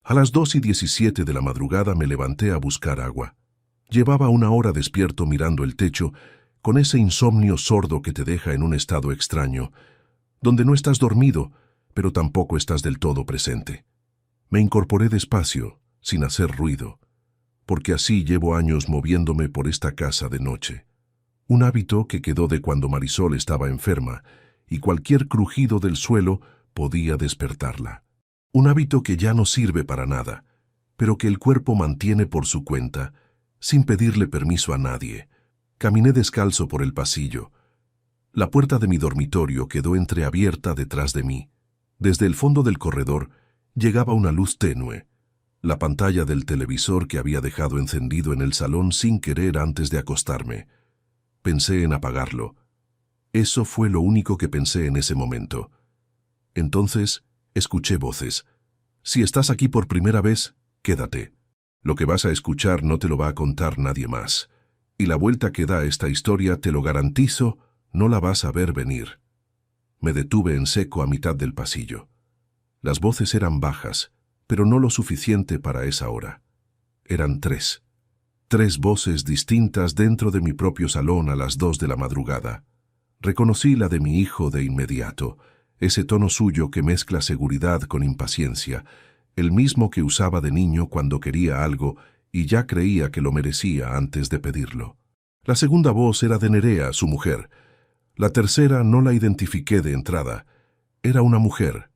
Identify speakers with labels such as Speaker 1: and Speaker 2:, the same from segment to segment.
Speaker 1: A las 2:17 de la madrugada me levanté a buscar agua. Llevaba una hora despierto mirando el techo, con ese insomnio sordo que te deja en un estado extraño, donde no estás dormido, pero tampoco estás del todo presente. Me incorporé despacio, sin hacer ruido, porque así llevo años moviéndome por esta casa de noche. Un hábito que quedó de cuando Marisol estaba enferma, y cualquier crujido del suelo podía despertarla. Un hábito que ya no sirve para nada, pero que el cuerpo mantiene por su cuenta, sin pedirle permiso a nadie. Caminé descalzo por el pasillo. La puerta de mi dormitorio quedó entreabierta detrás de mí. Desde el fondo del corredor llegaba una luz tenue, la pantalla del televisor que había dejado encendido en el salón sin querer antes de acostarme. Pensé en apagarlo. Eso fue lo único que pensé en ese momento. Entonces, escuché voces. Si estás aquí por primera vez, quédate. Lo que vas a escuchar no te lo va a contar nadie más. Y la vuelta que da esta historia, te lo garantizo, no la vas a ver venir. Me detuve en seco a mitad del pasillo. Las voces eran bajas, pero no lo suficiente para esa hora. Eran tres. 3 voces distintas dentro de mi propio salón a las 2 de la madrugada. Reconocí la de mi hijo de inmediato, ese tono suyo que mezcla seguridad con impaciencia, el mismo que usaba de niño cuando quería algo y ya creía que lo merecía antes de pedirlo. La segunda voz era de Nerea, su mujer. La tercera no la identifiqué de entrada. Era una mujer.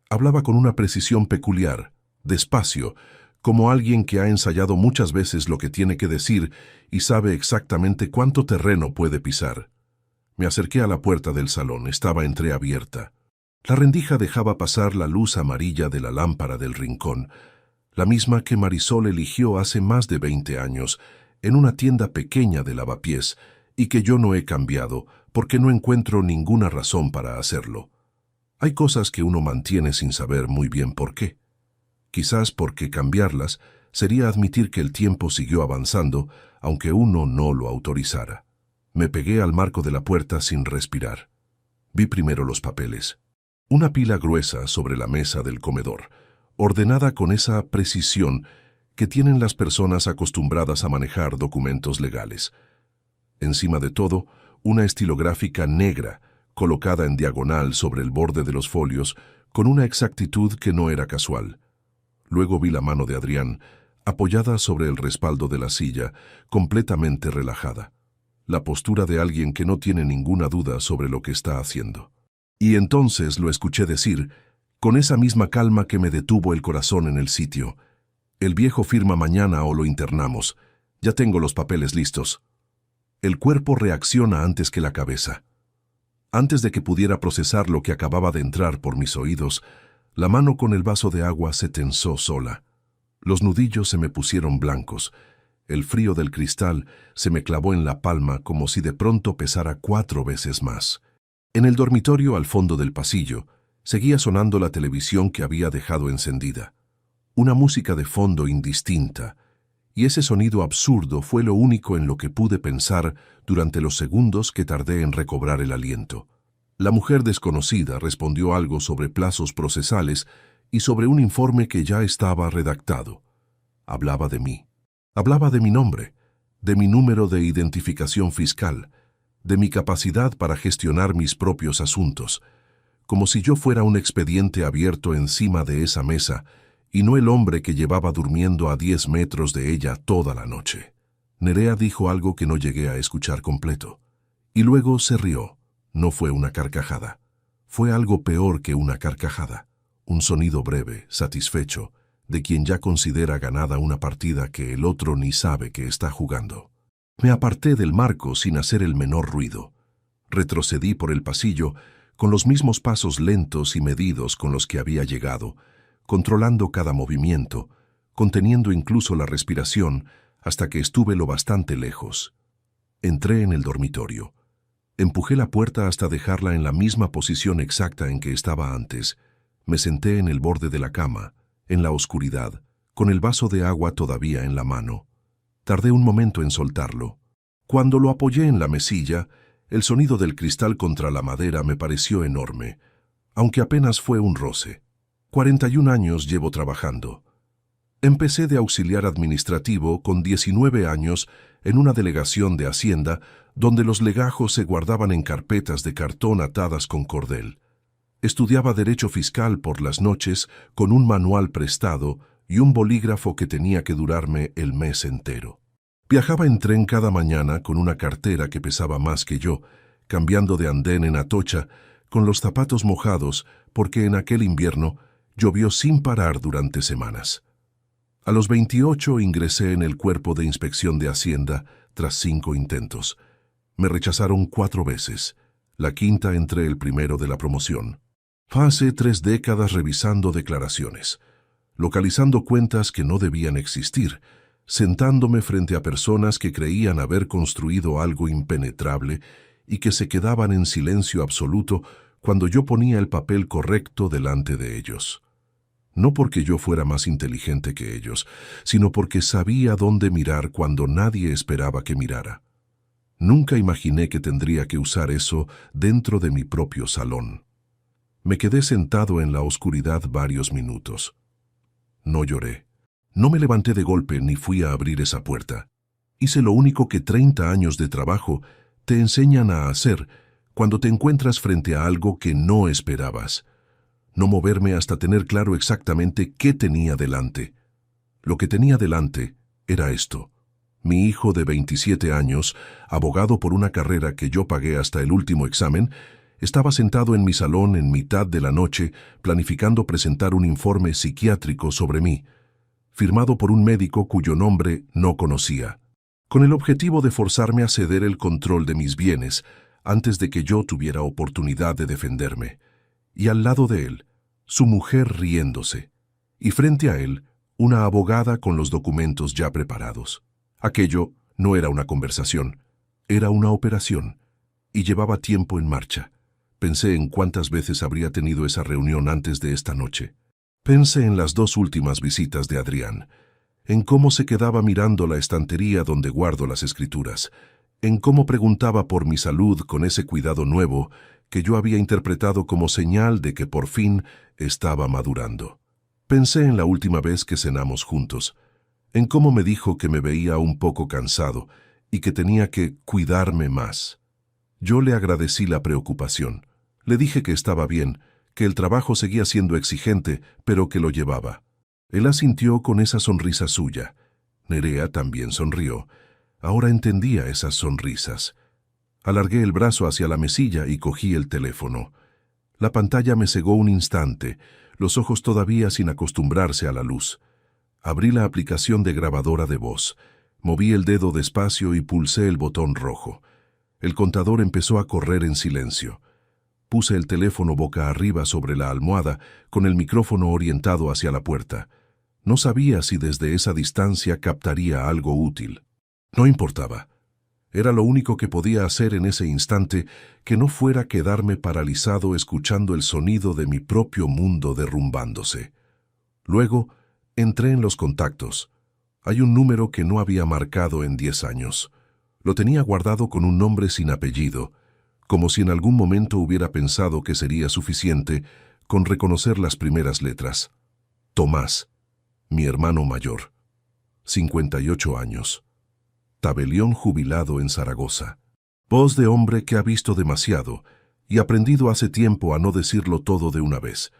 Speaker 1: Hablaba con una precisión peculiar, despacio, como alguien que ha ensayado muchas veces lo que tiene que decir y sabe exactamente cuánto terreno puede pisar. Me acerqué a la puerta del salón, estaba entreabierta. La rendija dejaba pasar la luz amarilla de la lámpara del rincón, la misma que Marisol eligió hace más de 20 años, en una tienda pequeña de lavapiés, y que yo no he cambiado, porque no encuentro ninguna razón para hacerlo. Hay cosas que uno mantiene sin saber muy bien por qué. Quizás porque cambiarlas sería admitir que el tiempo siguió avanzando, aunque uno no lo autorizara. Me pegué al marco de la puerta sin respirar. Vi primero los papeles. Una pila gruesa sobre la mesa del comedor, ordenada con esa precisión que tienen las personas acostumbradas a manejar documentos legales. Encima de todo, una estilográfica negra, colocada en diagonal sobre el borde de los folios, con una exactitud que no era casual. Luego vi la mano de Adrián, apoyada sobre el respaldo de la silla, completamente relajada. La postura de alguien que no tiene ninguna duda sobre lo que está haciendo. Y entonces lo escuché decir, con esa misma calma que me detuvo el corazón en el sitio: «El viejo firma mañana o lo internamos. Ya tengo los papeles listos». El cuerpo reacciona antes que la cabeza. Antes de que pudiera procesar lo que acababa de entrar por mis oídos, la mano con el vaso de agua se tensó sola. Los nudillos se me pusieron blancos. El frío del cristal se me clavó en la palma como si de pronto pesara 4 veces más. En el dormitorio al fondo del pasillo, seguía sonando la televisión que había dejado encendida. Una música de fondo indistinta, y ese sonido absurdo fue lo único en lo que pude pensar durante los segundos que tardé en recobrar el aliento. La mujer desconocida respondió algo sobre plazos procesales y sobre un informe que ya estaba redactado. Hablaba de mí. Hablaba de mi nombre, de mi número de identificación fiscal, de mi capacidad para gestionar mis propios asuntos, como si yo fuera un expediente abierto encima de esa mesa y no el hombre que llevaba durmiendo a 10 metros de ella toda la noche. Nerea dijo algo que no llegué a escuchar completo, y luego se rió. No fue una carcajada. Fue algo peor que una carcajada. Un sonido breve, satisfecho, de quien ya considera ganada una partida que el otro ni sabe que está jugando. Me aparté del marco sin hacer el menor ruido. Retrocedí por el pasillo con los mismos pasos lentos y medidos con los que había llegado, controlando cada movimiento, conteniendo incluso la respiración, hasta que estuve lo bastante lejos. Entré en el dormitorio. Empujé la puerta hasta dejarla en la misma posición exacta en que estaba antes. Me senté en el borde de la cama, en la oscuridad, con el vaso de agua todavía en la mano. Tardé un momento en soltarlo. Cuando lo apoyé en la mesilla, el sonido del cristal contra la madera me pareció enorme, aunque apenas fue un roce. 41 años llevo trabajando. Empecé de auxiliar administrativo con 19 años en una delegación de Hacienda donde los legajos se guardaban en carpetas de cartón atadas con cordel. Estudiaba Derecho Fiscal por las noches con un manual prestado y un bolígrafo que tenía que durarme el mes entero. Viajaba en tren cada mañana con una cartera que pesaba más que yo, cambiando de andén en Atocha, con los zapatos mojados porque en aquel invierno llovió sin parar durante semanas. A los 28 ingresé en el Cuerpo de Inspección de Hacienda tras 5 intentos. Me rechazaron 4 veces. La quinta entré el primero de la promoción. Pasé 3 décadas revisando declaraciones, localizando cuentas que no debían existir, sentándome frente a personas que creían haber construido algo impenetrable y que se quedaban en silencio absoluto cuando yo ponía el papel correcto delante de ellos. No porque yo fuera más inteligente que ellos, sino porque sabía dónde mirar cuando nadie esperaba que mirara. Nunca imaginé que tendría que usar eso dentro de mi propio salón. Me quedé sentado en la oscuridad varios minutos. No lloré. No me levanté de golpe ni fui a abrir esa puerta. Hice lo único que 30 años de trabajo te enseñan a hacer cuando te encuentras frente a algo que no esperabas. No moverme hasta tener claro exactamente qué tenía delante. Lo que tenía delante era esto. Mi hijo de 27 años, abogado por una carrera que yo pagué hasta el último examen, estaba sentado en mi salón en mitad de la noche planificando presentar un informe psiquiátrico sobre mí, firmado por un médico cuyo nombre no conocía, con el objetivo de forzarme a ceder el control de mis bienes antes de que yo tuviera oportunidad de defenderme. Y al lado de él, su mujer riéndose, y frente a él, una abogada con los documentos ya preparados. Aquello no era una conversación, era una operación, y llevaba tiempo en marcha. Pensé en cuántas veces habría tenido esa reunión antes de esta noche. Pensé en las 2 últimas visitas de Adrián, en cómo se quedaba mirando la estantería donde guardo las escrituras, en cómo preguntaba por mi salud con ese cuidado nuevo que yo había interpretado como señal de que por fin estaba madurando. Pensé en la última vez que cenamos juntos, en cómo me dijo que me veía un poco cansado y que tenía que cuidarme más. Yo le agradecí la preocupación. Le dije que estaba bien, que el trabajo seguía siendo exigente, pero que lo llevaba. Él asintió con esa sonrisa suya. Nerea también sonrió. Ahora entendía esas sonrisas. Alargué el brazo hacia la mesilla y cogí el teléfono. La pantalla me cegó un instante, los ojos todavía sin acostumbrarse a la luz. Abrí la aplicación de grabadora de voz. Moví el dedo despacio y pulsé el botón rojo. El contador empezó a correr en silencio. Puse el teléfono boca arriba sobre la almohada, con el micrófono orientado hacia la puerta. No sabía si desde esa distancia captaría algo útil. No importaba. Era lo único que podía hacer en ese instante que no fuera quedarme paralizado escuchando el sonido de mi propio mundo derrumbándose. Luego, entré en los contactos. Hay un número que no había marcado en 10 años. Lo tenía guardado con un nombre sin apellido, como si en algún momento hubiera pensado que sería suficiente con reconocer las primeras letras. Tomás, mi hermano mayor. 58 años. Tabelión jubilado en Zaragoza. Voz de hombre que ha visto demasiado y aprendido hace tiempo a no decirlo todo de una vez.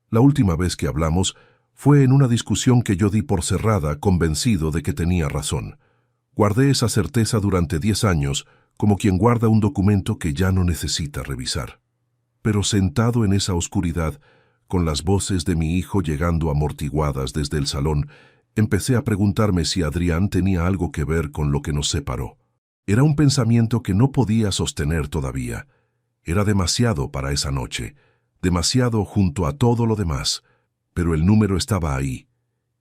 Speaker 1: La última vez que hablamos fue en una discusión que yo di por cerrada, convencido de que tenía razón. Guardé esa certeza durante 10 años, como quien guarda un documento que ya no necesita revisar. Pero sentado en esa oscuridad, con las voces de mi hijo llegando amortiguadas desde el salón, empecé a preguntarme si Adrián tenía algo que ver con lo que nos separó. Era un pensamiento que no podía sostener todavía. Era demasiado para esa noche, demasiado junto a todo lo demás, pero el número estaba ahí,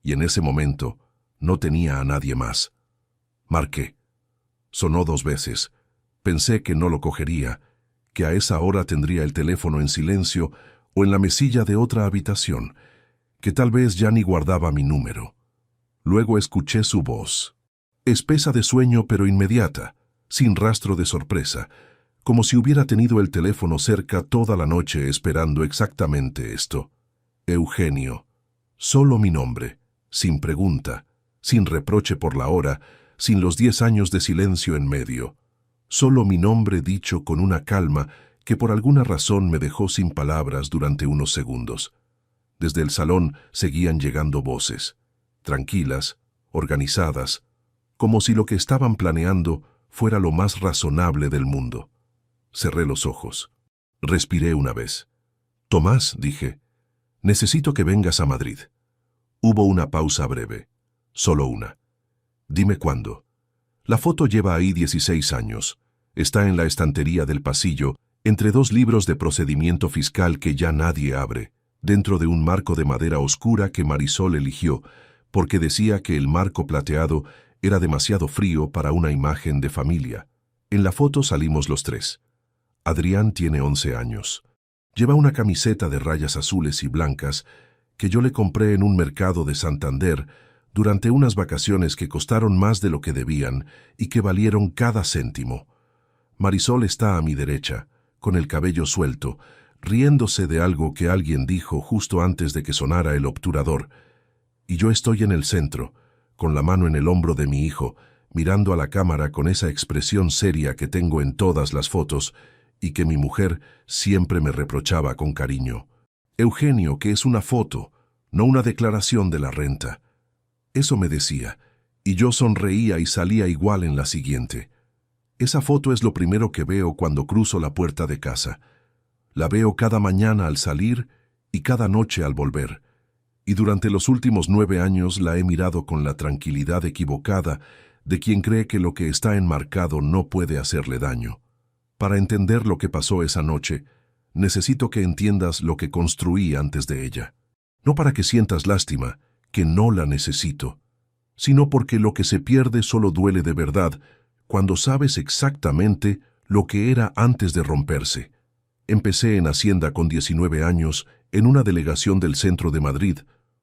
Speaker 1: y en ese momento no tenía a nadie más. Marqué. Sonó 2 veces. Pensé que no lo cogería, que a esa hora tendría el teléfono en silencio o en la mesilla de otra habitación, que tal vez ya ni guardaba mi número. Luego escuché su voz, espesa de sueño pero inmediata, sin rastro de sorpresa, como si hubiera tenido el teléfono cerca toda la noche esperando exactamente esto. Eugenio. Solo mi nombre, sin pregunta, sin reproche por la hora, sin los 10 años de silencio en medio. Solo mi nombre dicho con una calma que por alguna razón me dejó sin palabras durante unos segundos. Desde el salón seguían llegando voces, tranquilas, organizadas, como si lo que estaban planeando fuera lo más razonable del mundo. Cerré los ojos. Respiré una vez. «Tomás», dije, «necesito que vengas a Madrid». Hubo una pausa breve. Solo una. «Dime cuándo». La foto lleva ahí 16 años. Está en la estantería del pasillo, entre 2 libros de procedimiento fiscal que ya nadie abre, dentro de un marco de madera oscura que Marisol eligió, porque decía que el marco plateado era demasiado frío para una imagen de familia. En la foto salimos los 3. Adrián tiene 11 años. Lleva una camiseta de rayas azules y blancas que yo le compré en un mercado de Santander durante unas vacaciones que costaron más de lo que debían y que valieron cada céntimo. Marisol está a mi derecha, con el cabello suelto, riéndose de algo que alguien dijo justo antes de que sonara el obturador, y yo estoy en el centro, con la mano en el hombro de mi hijo, mirando a la cámara con esa expresión seria que tengo en todas las fotos y que mi mujer siempre me reprochaba con cariño. «Eugenio, que es una foto, no una declaración de la renta». Eso me decía, y yo sonreía y salía igual en la siguiente. Esa foto es lo primero que veo cuando cruzo la puerta de casa. La veo cada mañana al salir y cada noche al volver. Y durante los últimos 9 años la he mirado con la tranquilidad equivocada de quien cree que lo que está enmarcado no puede hacerle daño. Para entender lo que pasó esa noche, necesito que entiendas lo que construí antes de ella. No para que sientas lástima, que no la necesito, sino porque lo que se pierde solo duele de verdad cuando sabes exactamente lo que era antes de romperse. Empecé en Hacienda con 19 años en una delegación del centro de Madrid,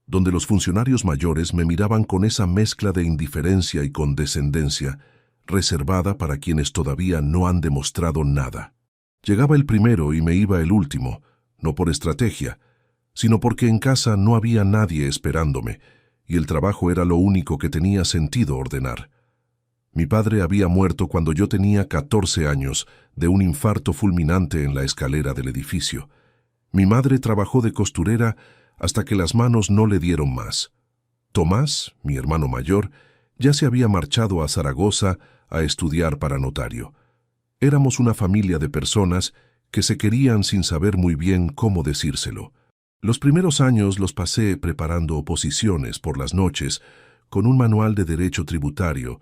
Speaker 1: donde los funcionarios mayores me miraban con esa mezcla de indiferencia y condescendencia, reservada para quienes todavía no han demostrado nada. Llegaba el primero y me iba el último, no por estrategia, sino porque en casa no había nadie esperándome, y el trabajo era lo único que tenía sentido ordenar. Mi padre había muerto cuando yo tenía 14 años, de un infarto fulminante en la escalera del edificio. Mi madre trabajó de costurera hasta que las manos no le dieron más. Tomás, mi hermano mayor, ya se había marchado a Zaragoza a estudiar para notario. Éramos una familia de personas que se querían sin saber muy bien cómo decírselo. Los primeros años los pasé preparando oposiciones por las noches con un manual de derecho tributario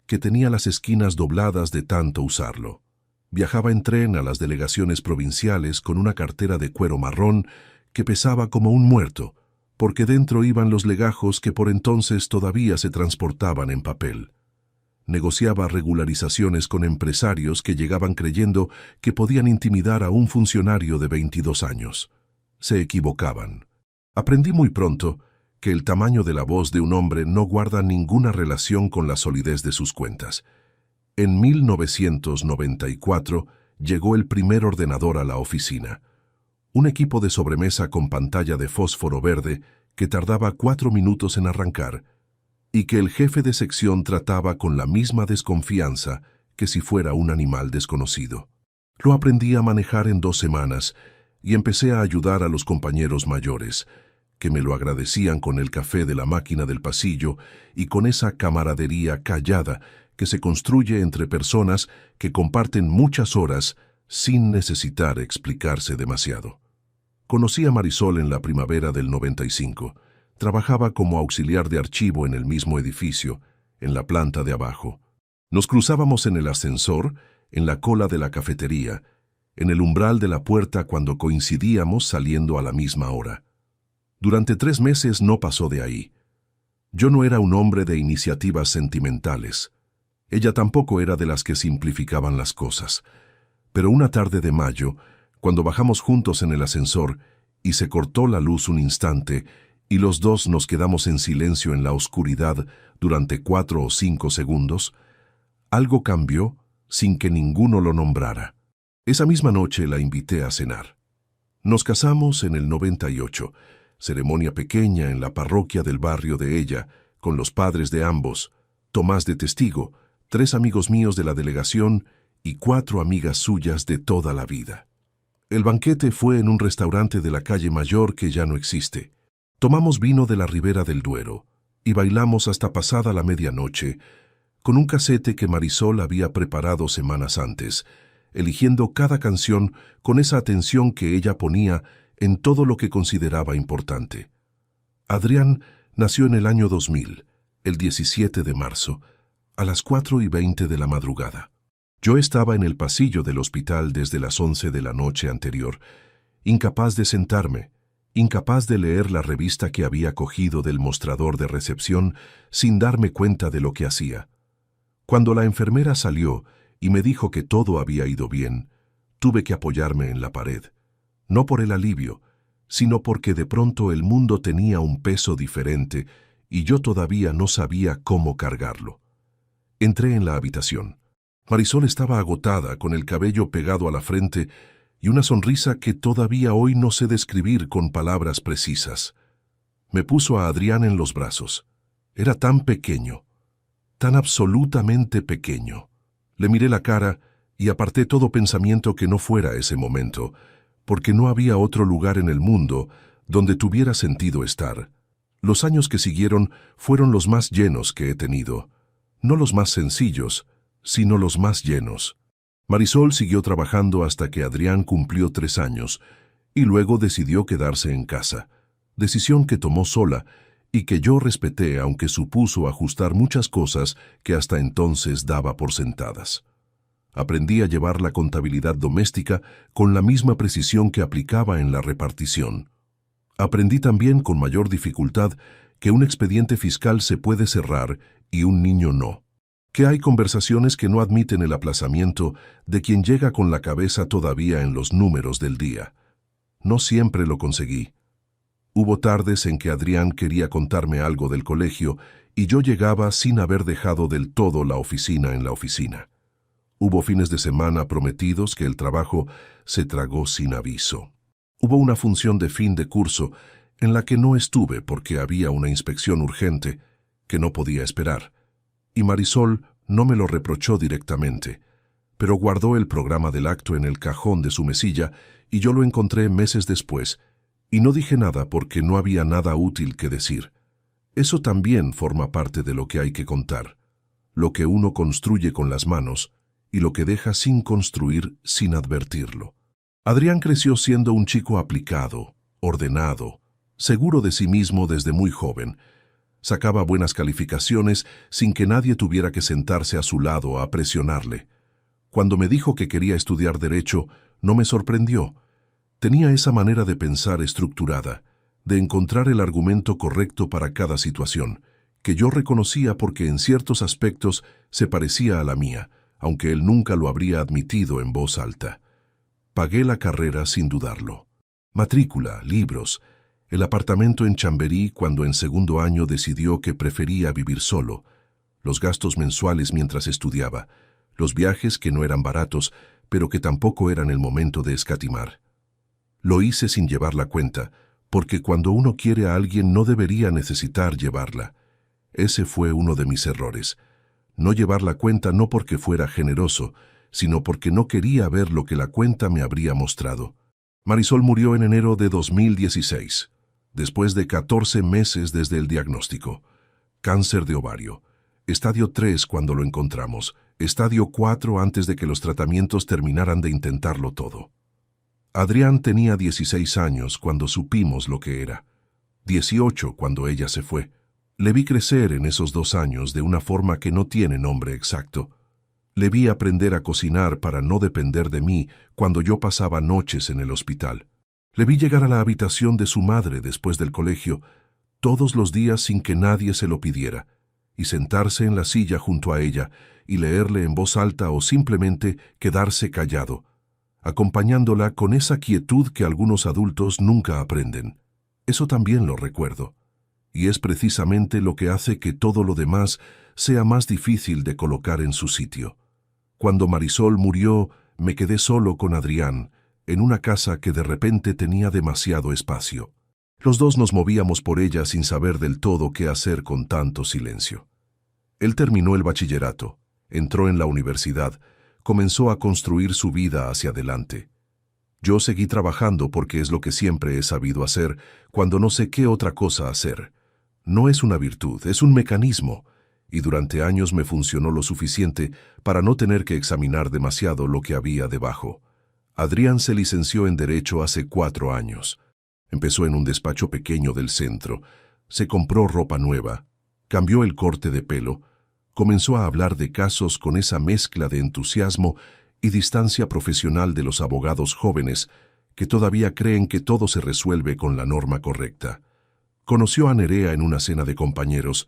Speaker 1: que tenía las esquinas dobladas de tanto usarlo. Viajaba en tren a las delegaciones provinciales con una cartera de cuero marrón que pesaba como un muerto, porque dentro iban los legajos que por entonces todavía se transportaban en papel. Negociaba regularizaciones con empresarios que llegaban creyendo que podían intimidar a un funcionario de 22 años. Se equivocaban. Aprendí muy pronto que el tamaño de la voz de un hombre no guarda ninguna relación con la solidez de sus cuentas. En 1994 llegó el primer ordenador a la oficina. Un equipo de sobremesa con pantalla de fósforo verde que tardaba 4 minutos en arrancar y que el jefe de sección trataba con la misma desconfianza que si fuera un animal desconocido. Lo aprendí a manejar en 2 semanas y empecé a ayudar a los compañeros mayores, que me lo agradecían con el café de la máquina del pasillo y con esa camaradería callada que se construye entre personas que comparten muchas horas sin necesitar explicarse demasiado. Conocí a Marisol en la primavera del 95. Trabajaba como auxiliar de archivo en el mismo edificio, en la planta de abajo. Nos cruzábamos en el ascensor, en la cola de la cafetería, en el umbral de la puerta cuando coincidíamos saliendo a la misma hora. Durante 3 meses no pasó de ahí. Yo no era un hombre de iniciativas sentimentales. Ella tampoco era de las que simplificaban las cosas. Pero una tarde de mayo, cuando bajamos juntos en el ascensor y se cortó la luz un instante y los dos nos quedamos en silencio en la oscuridad durante 4 o 5 segundos, algo cambió sin que ninguno lo nombrara. Esa misma noche la invité a cenar. Nos casamos en el 98, ceremonia pequeña en la parroquia del barrio de ella, con los padres de ambos, Tomás de testigo, 3 amigos míos de la delegación y 4 amigas suyas de toda la vida. El banquete fue en un restaurante de la calle Mayor que ya no existe. Tomamos vino de la Ribera del Duero y bailamos hasta pasada la medianoche con un casete que Marisol había preparado semanas antes, eligiendo cada canción con esa atención que ella ponía en todo lo que consideraba importante. Adrián nació en el año 2000, el 17 de marzo, a las 4:20 de la madrugada. Yo estaba en el pasillo del hospital desde las 11 de la noche anterior, incapaz de sentarme, incapaz de leer la revista que había cogido del mostrador de recepción sin darme cuenta de lo que hacía. Cuando la enfermera salió y me dijo que todo había ido bien, tuve que apoyarme en la pared, no por el alivio, sino porque de pronto el mundo tenía un peso diferente y yo todavía no sabía cómo cargarlo. Entré en la habitación. Marisol estaba agotada, con el cabello pegado a la frente y una sonrisa que todavía hoy no sé describir con palabras precisas. Me puso a Adrián en los brazos. Era tan pequeño, tan absolutamente pequeño. Le miré la cara y aparté todo pensamiento que no fuera ese momento, porque no había otro lugar en el mundo donde tuviera sentido estar. Los años que siguieron fueron los más llenos que he tenido, no los más sencillos, sino los más llenos. Marisol siguió trabajando hasta que Adrián cumplió 3 años y luego decidió quedarse en casa, decisión que tomó sola y que yo respeté, aunque supuso ajustar muchas cosas que hasta entonces daba por sentadas. Aprendí a llevar la contabilidad doméstica con la misma precisión que aplicaba en la repartición. Aprendí también con mayor dificultad que un expediente fiscal se puede cerrar y un niño no. Que hay conversaciones que no admiten el aplazamiento de quien llega con la cabeza todavía en los números del día. No siempre lo conseguí. Hubo tardes en que Adrián quería contarme algo del colegio y yo llegaba sin haber dejado del todo la oficina en la oficina. Hubo fines de semana prometidos que el trabajo se tragó sin aviso. Hubo una función de fin de curso en la que no estuve porque había una inspección urgente que no podía esperar. Y Marisol no me lo reprochó directamente, pero guardó el programa del acto en el cajón de su mesilla y yo lo encontré meses después, y no dije nada porque no había nada útil que decir. Eso también forma parte de lo que hay que contar, lo que uno construye con las manos y lo que deja sin construir sin advertirlo. Adrián creció siendo un chico aplicado, ordenado, seguro de sí mismo desde muy joven. Sacaba buenas calificaciones sin que nadie tuviera que sentarse a su lado a presionarle. Cuando me dijo que quería estudiar Derecho, no me sorprendió. Tenía esa manera de pensar estructurada, de encontrar el argumento correcto para cada situación, que yo reconocía porque en ciertos aspectos se parecía a la mía, aunque él nunca lo habría admitido en voz alta. Pagué la carrera sin dudarlo. Matrícula, libros, el apartamento en Chamberí cuando en segundo año decidió que prefería vivir solo, los gastos mensuales mientras estudiaba, los viajes que no eran baratos, pero que tampoco eran el momento de escatimar. Lo hice sin llevar la cuenta, porque cuando uno quiere a alguien no debería necesitar llevarla. Ese fue uno de mis errores. No llevar la cuenta no porque fuera generoso, sino porque no quería ver lo que la cuenta me habría mostrado. Marisol murió en enero de 2016, después de 14 meses desde el diagnóstico. Cáncer de ovario. Estadio 3 cuando lo encontramos, estadio 4 antes de que los tratamientos terminaran de intentarlo todo. Adrián tenía 16 años cuando supimos lo que era, 18 cuando ella se fue. Le vi crecer en esos 2 años de una forma que no tiene nombre exacto. Le vi aprender a cocinar para no depender de mí cuando yo pasaba noches en el hospital. Le vi llegar a la habitación de su madre después del colegio, todos los días sin que nadie se lo pidiera, y sentarse en la silla junto a ella y leerle en voz alta o simplemente quedarse callado, acompañándola con esa quietud que algunos adultos nunca aprenden. Eso también lo recuerdo, y es precisamente lo que hace que todo lo demás sea más difícil de colocar en su sitio. Cuando Marisol murió, me quedé solo con Adrián, en una casa que de repente tenía demasiado espacio. Los dos nos movíamos por ella sin saber del todo qué hacer con tanto silencio. Él terminó el bachillerato, entró en la universidad, comenzó a construir su vida hacia adelante. Yo seguí trabajando porque es lo que siempre he sabido hacer cuando no sé qué otra cosa hacer. No es una virtud, es un mecanismo, y durante años me funcionó lo suficiente para no tener que examinar demasiado lo que había debajo. Adrián se licenció en Derecho hace 4 años. Empezó en un despacho pequeño del centro, se compró ropa nueva, cambió el corte de pelo, comenzó a hablar de casos con esa mezcla de entusiasmo y distancia profesional de los abogados jóvenes que todavía creen que todo se resuelve con la norma correcta. Conoció a Nerea en una cena de compañeros.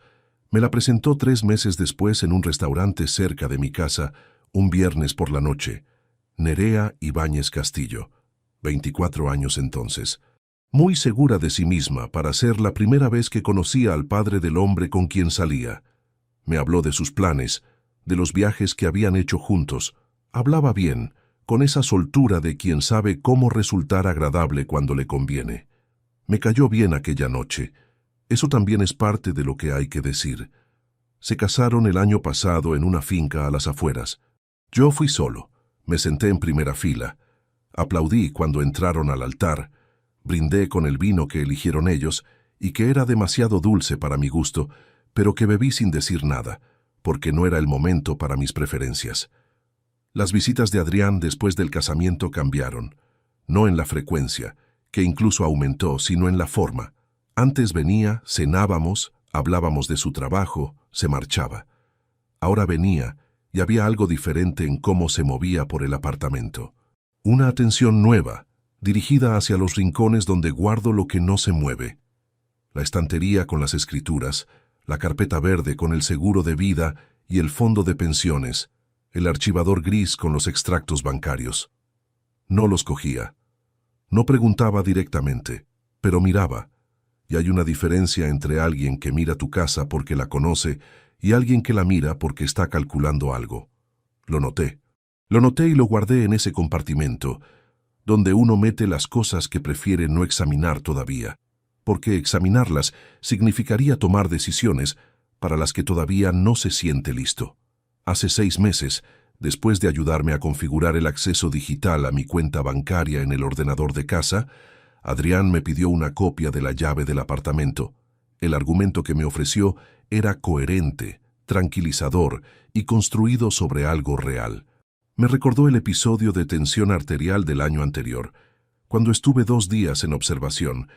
Speaker 1: Me la presentó 3 meses después en un restaurante cerca de mi casa, un viernes por la noche. Nerea Ibáñez Castillo, 24 años entonces. Muy segura de sí misma para ser la primera vez que conocía al padre del hombre con quien salía. Me habló de sus planes, de los viajes que habían hecho juntos. Hablaba bien, con esa soltura de quien sabe cómo resultar agradable cuando le conviene. Me cayó bien aquella noche. Eso también es parte de lo que hay que decir. Se casaron el año pasado en una finca a las afueras. Yo fui solo, me senté en primera fila. Aplaudí cuando entraron al altar. Brindé con el vino que eligieron ellos y que era demasiado dulce para mi gusto, pero que bebí sin decir nada, porque no era el momento para mis preferencias. Las visitas de Adrián después del casamiento cambiaron, no en la frecuencia, que incluso aumentó, sino en la forma. Antes venía, cenábamos, hablábamos de su trabajo, se marchaba. Ahora venía, y había algo diferente en cómo se movía por el apartamento. Una atención nueva, dirigida hacia los rincones donde guardo lo que no se mueve. La estantería con las escrituras, la carpeta verde con el seguro de vida y el fondo de pensiones, el archivador gris con los extractos bancarios. No los cogía. No preguntaba directamente, pero miraba. Y hay una diferencia entre alguien que mira tu casa porque la conoce y alguien que la mira porque está calculando algo. Lo noté. Lo noté y lo guardé en ese compartimento, donde uno mete las cosas que prefiere no examinar todavía, porque examinarlas significaría tomar decisiones para las que todavía no se siente listo. Hace 6 meses, después de ayudarme a configurar el acceso digital a mi cuenta bancaria en el ordenador de casa, Adrián me pidió una copia de la llave del apartamento. El argumento que me ofreció era coherente, tranquilizador y construido sobre algo real. Me recordó el episodio de tensión arterial del año anterior, cuando estuve 2 días en observación,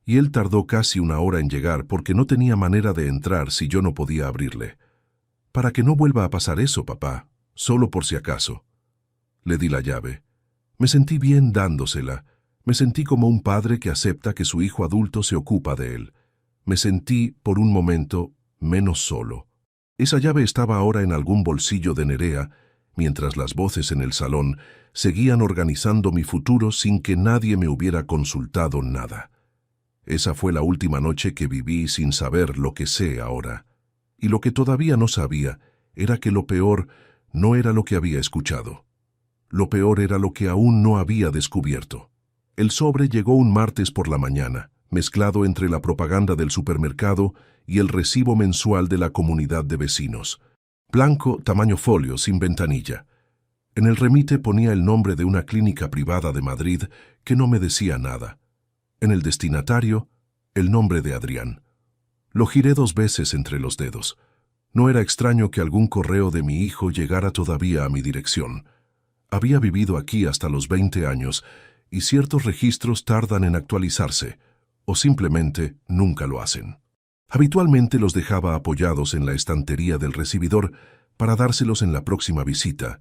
Speaker 1: y él tardó casi 1 hora en llegar porque no tenía manera de entrar si yo no podía abrirle. Para que no vuelva a pasar eso, papá, solo por si acaso. Le di la llave. Me sentí bien dándosela. Me sentí como un padre que acepta que su hijo adulto se ocupa de él. Me sentí, por un momento, menos solo. Esa llave estaba ahora en algún bolsillo de Nerea, mientras las voces en el salón seguían organizando mi futuro sin que nadie me hubiera consultado nada. Esa fue la última noche que viví sin saber lo que sé ahora. Y lo que todavía no sabía era que lo peor no era lo que había escuchado. Lo peor era lo que aún no había descubierto. El sobre llegó un martes por la mañana, mezclado entre la propaganda del supermercado y el recibo mensual de la comunidad de vecinos. Blanco, tamaño folio, sin ventanilla. En el remite ponía el nombre de una clínica privada de Madrid que no me decía nada. En el destinatario, el nombre de Adrián. Lo giré 2 veces entre los dedos. No era extraño que algún correo de mi hijo llegara todavía a mi dirección. Había vivido aquí hasta los 20 años y ciertos registros tardan en actualizarse, o simplemente nunca lo hacen. Habitualmente los dejaba apoyados en la estantería del recibidor para dárselos en la próxima visita,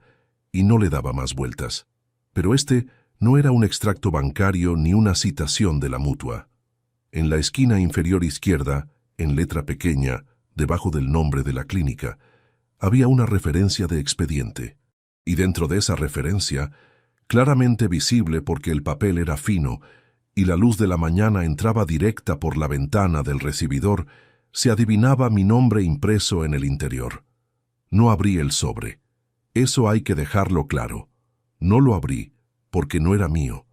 Speaker 1: y no le daba más vueltas. Pero este no era un extracto bancario ni una citación de la mutua. En la esquina inferior izquierda, en letra pequeña, debajo del nombre de la clínica, había una referencia de expediente. Y dentro de esa referencia, claramente visible porque el papel era fino y la luz de la mañana entraba directa por la ventana del recibidor, se adivinaba mi nombre impreso en el interior. No abrí el sobre. Eso hay que dejarlo claro. No lo abrí, porque no era mío.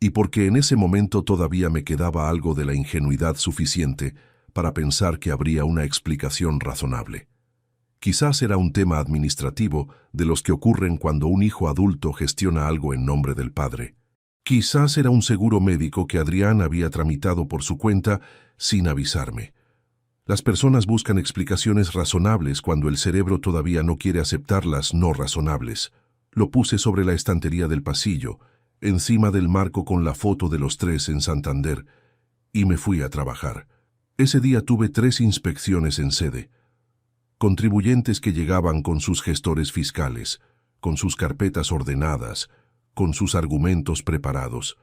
Speaker 1: y porque en ese momento todavía me quedaba algo de la ingenuidad suficiente para pensar que habría una explicación razonable. Quizás era un tema administrativo de los que ocurren cuando un hijo adulto gestiona algo en nombre del padre. Quizás era un seguro médico que Adrián había tramitado por su cuenta sin avisarme. Las personas buscan explicaciones razonables cuando el cerebro todavía no quiere aceptar las no razonables. Lo puse sobre la estantería del pasillo, encima del marco con la foto de los tres en Santander, y me fui a trabajar. Ese día tuve 3 inspecciones en sede. Contribuyentes que llegaban con sus gestores fiscales, con sus carpetas ordenadas, con sus argumentos preparados.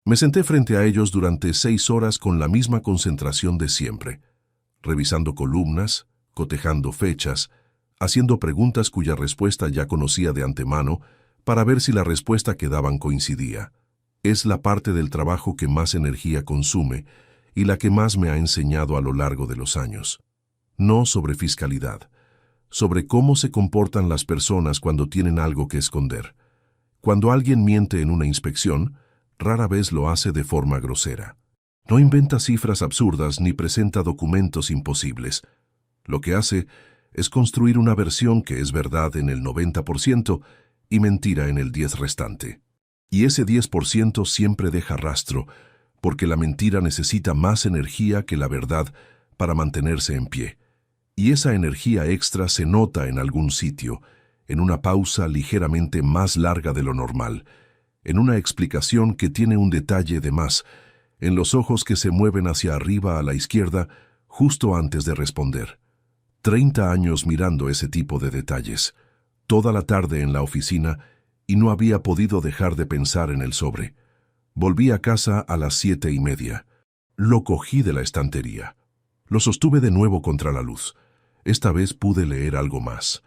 Speaker 1: Me senté frente a ellos durante 6 horas con la misma concentración de siempre, revisando columnas, cotejando fechas, haciendo preguntas cuya respuesta ya conocía de antemano para ver si la respuesta que daban coincidía. Es la parte del trabajo que más energía consume y la que más me ha enseñado a lo largo de los años. No sobre fiscalidad, sobre cómo se comportan las personas cuando tienen algo que esconder. Cuando alguien miente en una inspección, rara vez lo hace de forma grosera. No inventa cifras absurdas ni presenta documentos imposibles. Lo que hace es construir una versión que es verdad en el 90% y mentira en el 10% restante. Y ese 10% siempre deja rastro, porque la mentira necesita más energía que la verdad para mantenerse en pie. Y esa energía extra se nota en algún sitio, en una pausa ligeramente más larga de lo normal, en una explicación que tiene un detalle de más, en los ojos que se mueven hacia arriba a la izquierda justo antes de responder. 30 años mirando ese tipo de detalles, toda la tarde en la oficina, y no había podido dejar de pensar en el sobre. Volví a casa a las 7:30. Lo cogí de la estantería. Lo sostuve de nuevo contra la luz. Esta vez pude leer algo más.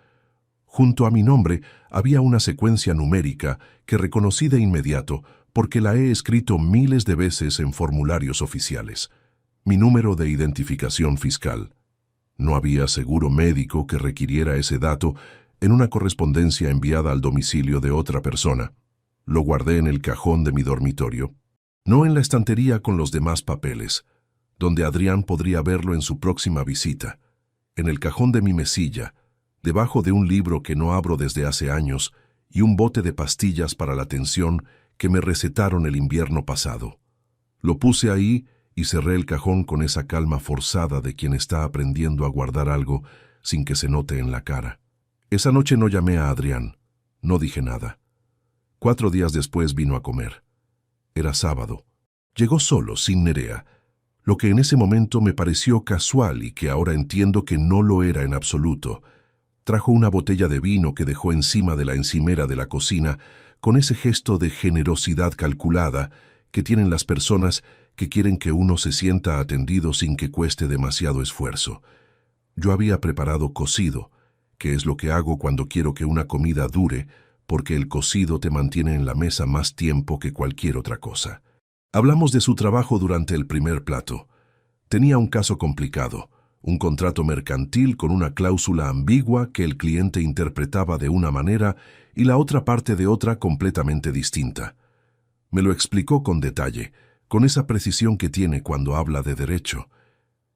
Speaker 1: Junto a mi nombre había una secuencia numérica que reconocí de inmediato porque la he escrito miles de veces en formularios oficiales. Mi número de identificación fiscal. No había seguro médico que requiriera ese dato en una correspondencia enviada al domicilio de otra persona. Lo guardé en el cajón de mi dormitorio, no en la estantería con los demás papeles, donde Adrián podría verlo en su próxima visita, en el cajón de mi mesilla, debajo de un libro que no abro desde hace años y un bote de pastillas para la tensión que me recetaron el invierno pasado. Lo puse ahí y cerré el cajón con esa calma forzada de quien está aprendiendo a guardar algo sin que se note en la cara. Esa noche no llamé a Adrián, no dije nada. 4 días después vino a comer. Era sábado. Llegó solo, sin Nerea, lo que en ese momento me pareció casual y que ahora entiendo que no lo era en absoluto. Trajo una botella de vino que dejó encima de la encimera de la cocina con ese gesto de generosidad calculada que tienen las personas que quieren que uno se sienta atendido sin que cueste demasiado esfuerzo. Yo había preparado cocido, que es lo que hago cuando quiero que una comida dure, porque el cocido te mantiene en la mesa más tiempo que cualquier otra cosa. Hablamos de su trabajo durante el primer plato. Tenía un caso complicado, un contrato mercantil con una cláusula ambigua que el cliente interpretaba de una manera y la otra parte de otra completamente distinta. Me lo explicó con detalle, con esa precisión que tiene cuando habla de derecho.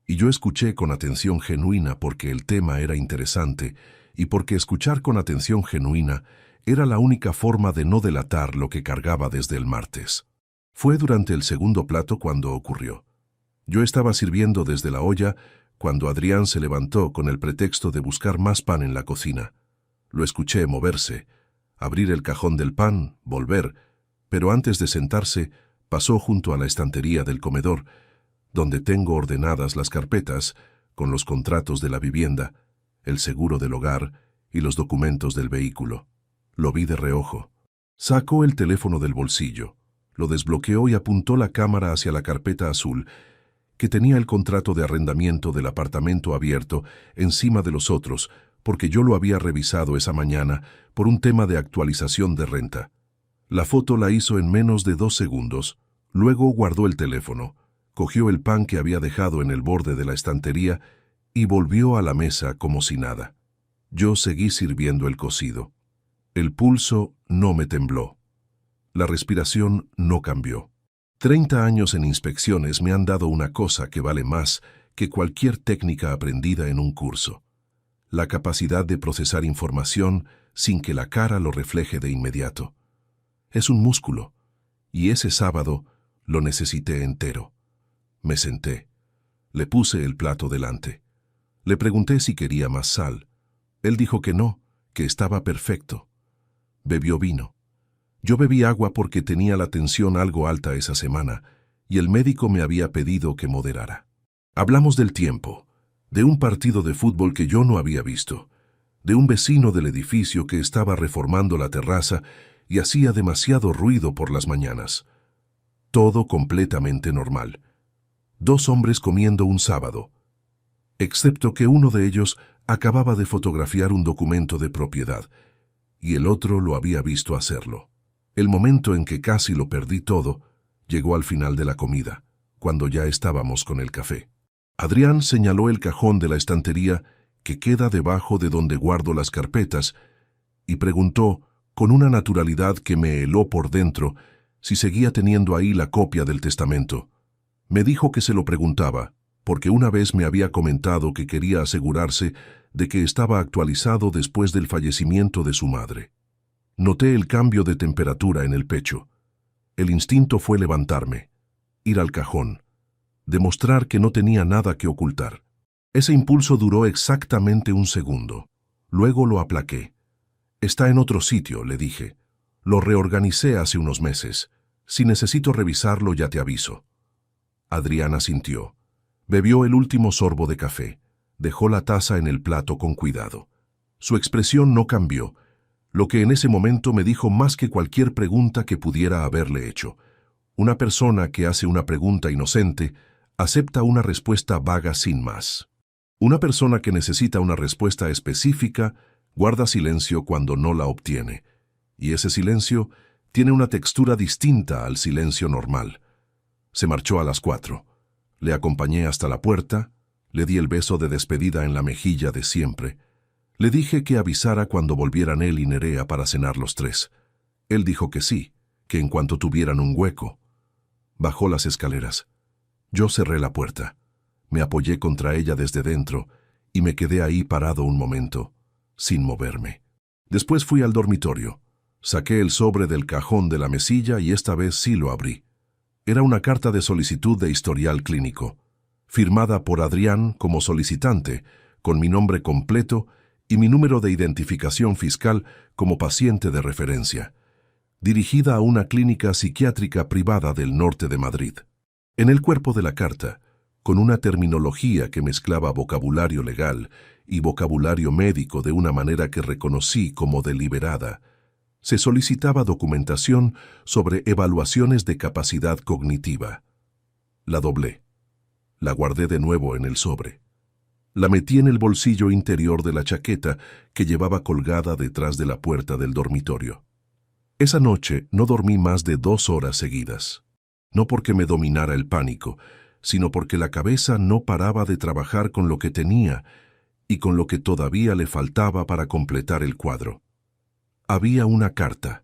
Speaker 1: Y yo escuché con atención genuina porque el tema era interesante y porque escuchar con atención genuina era la única forma de no delatar lo que cargaba desde el martes. Fue durante el segundo plato cuando ocurrió. Yo estaba sirviendo desde la olla cuando Adrián se levantó con el pretexto de buscar más pan en la cocina. Lo escuché moverse, abrir el cajón del pan, volver, pero antes de sentarse pasó junto a la estantería del comedor, donde tengo ordenadas las carpetas con los contratos de la vivienda, el seguro del hogar y los documentos del vehículo. Lo vi de reojo. Sacó el teléfono del bolsillo, lo desbloqueó y apuntó la cámara hacia la carpeta azul, que tenía el contrato de arrendamiento del apartamento abierto encima de los otros, porque yo lo había revisado esa mañana por un tema de actualización de renta. La foto la hizo en menos de 2 segundos. Luego guardó el teléfono, cogió el pan que había dejado en el borde de la estantería y volvió a la mesa como si nada. Yo seguí sirviendo el cocido. El pulso no me tembló. La respiración no cambió. 30 años en inspecciones me han dado una cosa que vale más que cualquier técnica aprendida en un curso: la capacidad de procesar información sin que la cara lo refleje de inmediato. Es un músculo, y ese sábado lo necesité entero. Me senté. Le puse el plato delante. Le pregunté si quería más sal. Él dijo que no, que estaba perfecto. Bebió vino. Yo bebí agua porque tenía la tensión algo alta esa semana, y el médico me había pedido que moderara. Hablamos del tiempo, de un partido de fútbol que yo no había visto, de un vecino del edificio que estaba reformando la terraza y hacía demasiado ruido por las mañanas. Todo completamente normal. 2 hombres comiendo un sábado, excepto que uno de ellos acababa de fotografiar un documento de propiedad, y el otro lo había visto hacerlo. El momento en que casi lo perdí todo llegó al final de la comida, cuando ya estábamos con el café. Adrián señaló el cajón de la estantería que queda debajo de donde guardo las carpetas y preguntó, con una naturalidad que me heló por dentro, si seguía teniendo ahí la copia del testamento. Me dijo que se lo preguntaba, porque una vez me había comentado que quería asegurarse de que estaba actualizado después del fallecimiento de su madre. Noté el cambio de temperatura en el pecho. El instinto fue levantarme, ir al cajón, demostrar que no tenía nada que ocultar. Ese impulso duró exactamente 1 segundo. Luego lo aplaqué. Está en otro sitio, le dije. Lo reorganicé hace unos meses. Si necesito revisarlo, ya te aviso. Adrián asintió. Bebió el último sorbo de café. Dejó la taza en el plato con cuidado. Su expresión no cambió, lo que en ese momento me dijo más que cualquier pregunta que pudiera haberle hecho. Una persona que hace una pregunta inocente acepta una respuesta vaga sin más. Una persona que necesita una respuesta específica guarda silencio cuando no la obtiene, y ese silencio tiene una textura distinta al silencio normal. Se marchó a las 4. Le acompañé hasta la puerta, le di el beso de despedida en la mejilla de siempre. Le dije que avisara cuando volvieran él y Nerea para cenar los 3. Él dijo que sí, que en cuanto tuvieran un hueco. Bajó las escaleras. Yo cerré la puerta. Me apoyé contra ella desde dentro y me quedé ahí parado un momento, sin moverme. Después fui al dormitorio. Saqué el sobre del cajón de la mesilla y esta vez sí lo abrí. Era una carta de solicitud de historial clínico, firmada por Adrián como solicitante, con mi nombre completo y mi número de identificación fiscal como paciente de referencia, dirigida a una clínica psiquiátrica privada del norte de Madrid. En el cuerpo de la carta, con una terminología que mezclaba vocabulario legal y vocabulario médico de una manera que reconocí como deliberada, se solicitaba documentación sobre evaluaciones de capacidad cognitiva. La doblé. La guardé de nuevo en el sobre. La metí en el bolsillo interior de la chaqueta que llevaba colgada detrás de la puerta del dormitorio. Esa noche no dormí más de 2 horas seguidas. No porque me dominara el pánico, sino porque la cabeza no paraba de trabajar con lo que tenía y con lo que todavía le faltaba para completar el cuadro. Había una carta,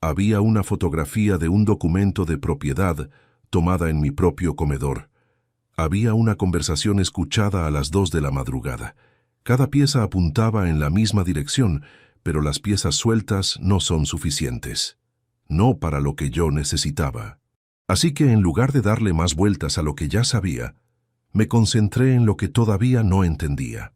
Speaker 1: había una fotografía de un documento de propiedad tomada en mi propio comedor. Había una conversación escuchada a las 2 de la madrugada. Cada pieza apuntaba en la misma dirección, pero las piezas sueltas no son suficientes. No para lo que yo necesitaba. Así que en lugar de darle más vueltas a lo que ya sabía, me concentré en lo que todavía no entendía.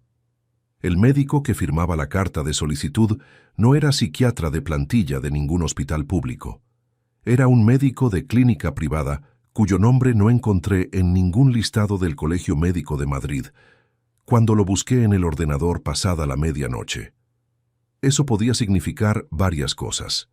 Speaker 1: El médico que firmaba la carta de solicitud no era psiquiatra de plantilla de ningún hospital público. Era un médico de clínica privada cuyo nombre no encontré en ningún listado del Colegio Médico de Madrid, cuando lo busqué en el ordenador pasada la medianoche. Eso podía significar varias cosas.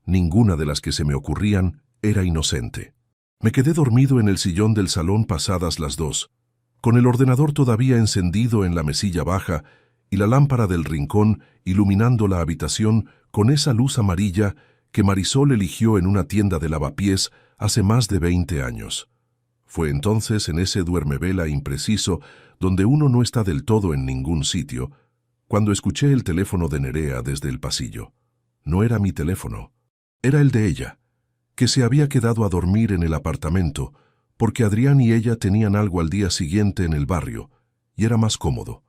Speaker 1: Ninguna de las que se me ocurrían era inocente. Me quedé dormido en el sillón del salón pasadas las 2, con el ordenador todavía encendido en la mesilla baja y la lámpara del rincón iluminando la habitación con esa luz amarilla que Marisol eligió en una tienda de lavapiés hace más de 20 años. Fue entonces en ese duermevela impreciso, donde uno no está del todo en ningún sitio, cuando escuché el teléfono de Nerea desde el pasillo. No era mi teléfono, era el de ella, que se había quedado a dormir en el apartamento, porque Adrián y ella tenían algo al día siguiente en el barrio, y era más cómodo.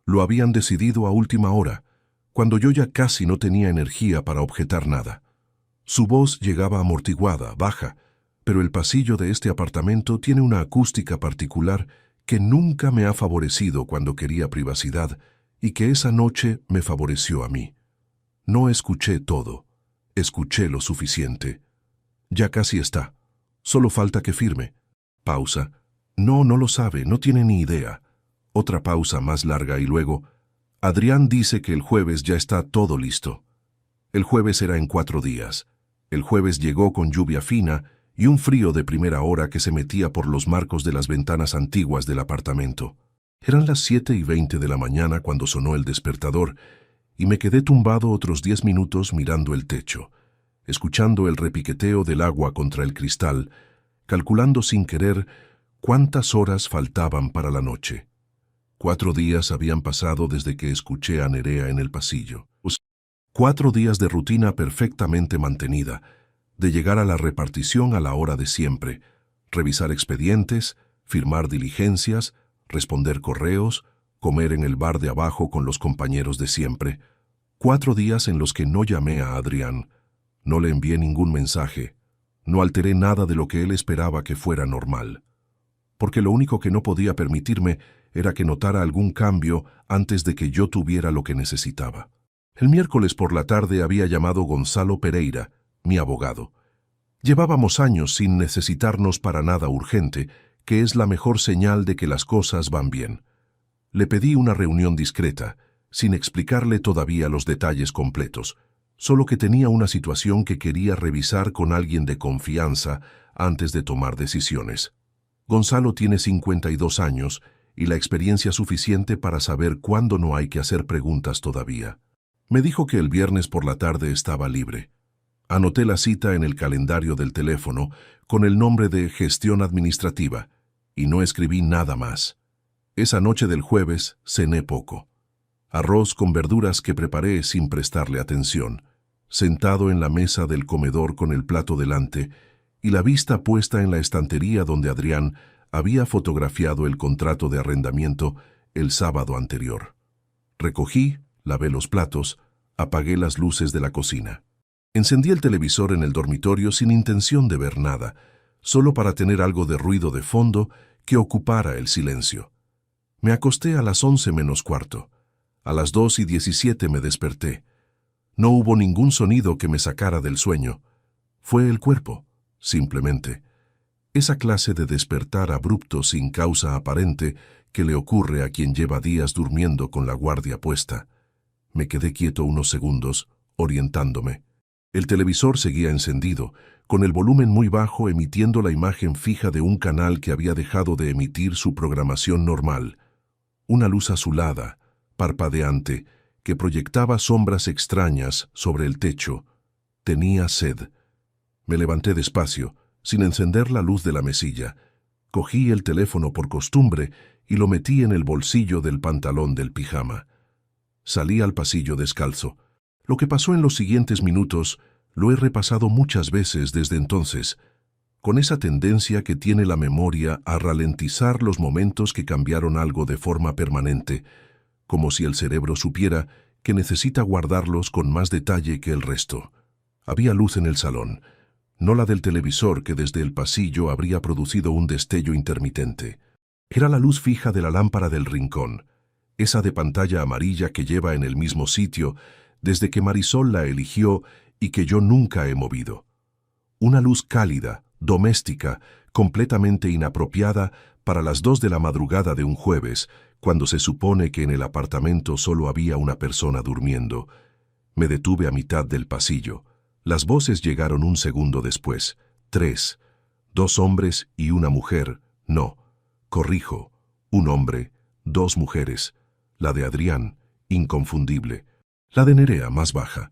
Speaker 1: Lo habían decidido a última hora, cuando yo ya casi no tenía energía para objetar nada. Su voz llegaba amortiguada, baja, pero el pasillo de este apartamento tiene una acústica particular que nunca me ha favorecido cuando quería privacidad y que esa noche me favoreció a mí. No escuché todo, escuché lo suficiente. Ya casi está. Solo falta que firme. Pausa. No lo sabe, no tiene ni idea. Otra pausa más larga y luego, Adrián dice que el jueves ya está todo listo. El jueves era en 4 días. El jueves llegó con lluvia fina y un frío de primera hora que se metía por los marcos de las ventanas antiguas del apartamento. Eran las 7:20 de la mañana cuando sonó el despertador y me quedé tumbado otros 10 minutos mirando el techo, escuchando el repiqueteo del agua contra el cristal, calculando sin querer cuántas horas faltaban para la noche. 4 días habían pasado desde que escuché a Nerea en el pasillo. 4 días de rutina perfectamente mantenida, de llegar a la repartición a la hora de siempre, revisar expedientes, firmar diligencias, responder correos, comer en el bar de abajo con los compañeros de siempre. 4 días en los que no llamé a Adrián, no le envié ningún mensaje, no alteré nada de lo que él esperaba que fuera normal. Porque lo único que no podía permitirme era que notara algún cambio antes de que yo tuviera lo que necesitaba. El miércoles por la tarde había llamado Gonzalo Pereira, mi abogado. Llevábamos años sin necesitarnos para nada urgente, que es la mejor señal de que las cosas van bien. Le pedí una reunión discreta, sin explicarle todavía los detalles completos, solo que tenía una situación que quería revisar con alguien de confianza antes de tomar decisiones. Gonzalo tiene 52 años y la experiencia suficiente para saber cuándo no hay que hacer preguntas todavía. Me dijo que el viernes por la tarde estaba libre. Anoté la cita en el calendario del teléfono con el nombre de Gestión Administrativa y no escribí nada más. Esa noche del jueves cené poco. Arroz con verduras que preparé sin prestarle atención, sentado en la mesa del comedor con el plato delante y la vista puesta en la estantería donde Adrián había fotografiado el contrato de arrendamiento el sábado anterior. Recogí, lavé los platos, apagué las luces de la cocina. Encendí el televisor en el dormitorio sin intención de ver nada, solo para tener algo de ruido de fondo que ocupara el silencio. Me acosté a las 11 menos cuarto. A las 2:17 me desperté. No hubo ningún sonido que me sacara del sueño. Fue el cuerpo, simplemente. Esa clase de despertar abrupto sin causa aparente que le ocurre a quien lleva días durmiendo con la guardia puesta. Me quedé quieto unos segundos, orientándome. El televisor seguía encendido, con el volumen muy bajo emitiendo la imagen fija de un canal que había dejado de emitir su programación normal. Una luz azulada, parpadeante, que proyectaba sombras extrañas sobre el techo. Tenía sed. Me levanté despacio, sin encender la luz de la mesilla. Cogí el teléfono por costumbre y lo metí en el bolsillo del pantalón del pijama. Salí al pasillo descalzo. Lo que pasó en los siguientes minutos lo he repasado muchas veces desde entonces, con esa tendencia que tiene la memoria a ralentizar los momentos que cambiaron algo de forma permanente, como si el cerebro supiera que necesita guardarlos con más detalle que el resto. Había luz en el salón, no la del televisor que desde el pasillo habría producido un destello intermitente. Era la luz fija de la lámpara del rincón, esa de pantalla amarilla que lleva en el mismo sitio desde que Marisol la eligió y que yo nunca he movido. Una luz cálida, doméstica, completamente inapropiada para las 2 de la madrugada de un jueves, cuando se supone que en el apartamento solo había una persona durmiendo. Me detuve a mitad del pasillo. Las voces llegaron un segundo después. 3. 2 hombres y una mujer. No, corrijo. 1 hombre, 2 mujeres. La de Adrián, inconfundible. La de Nerea, más baja.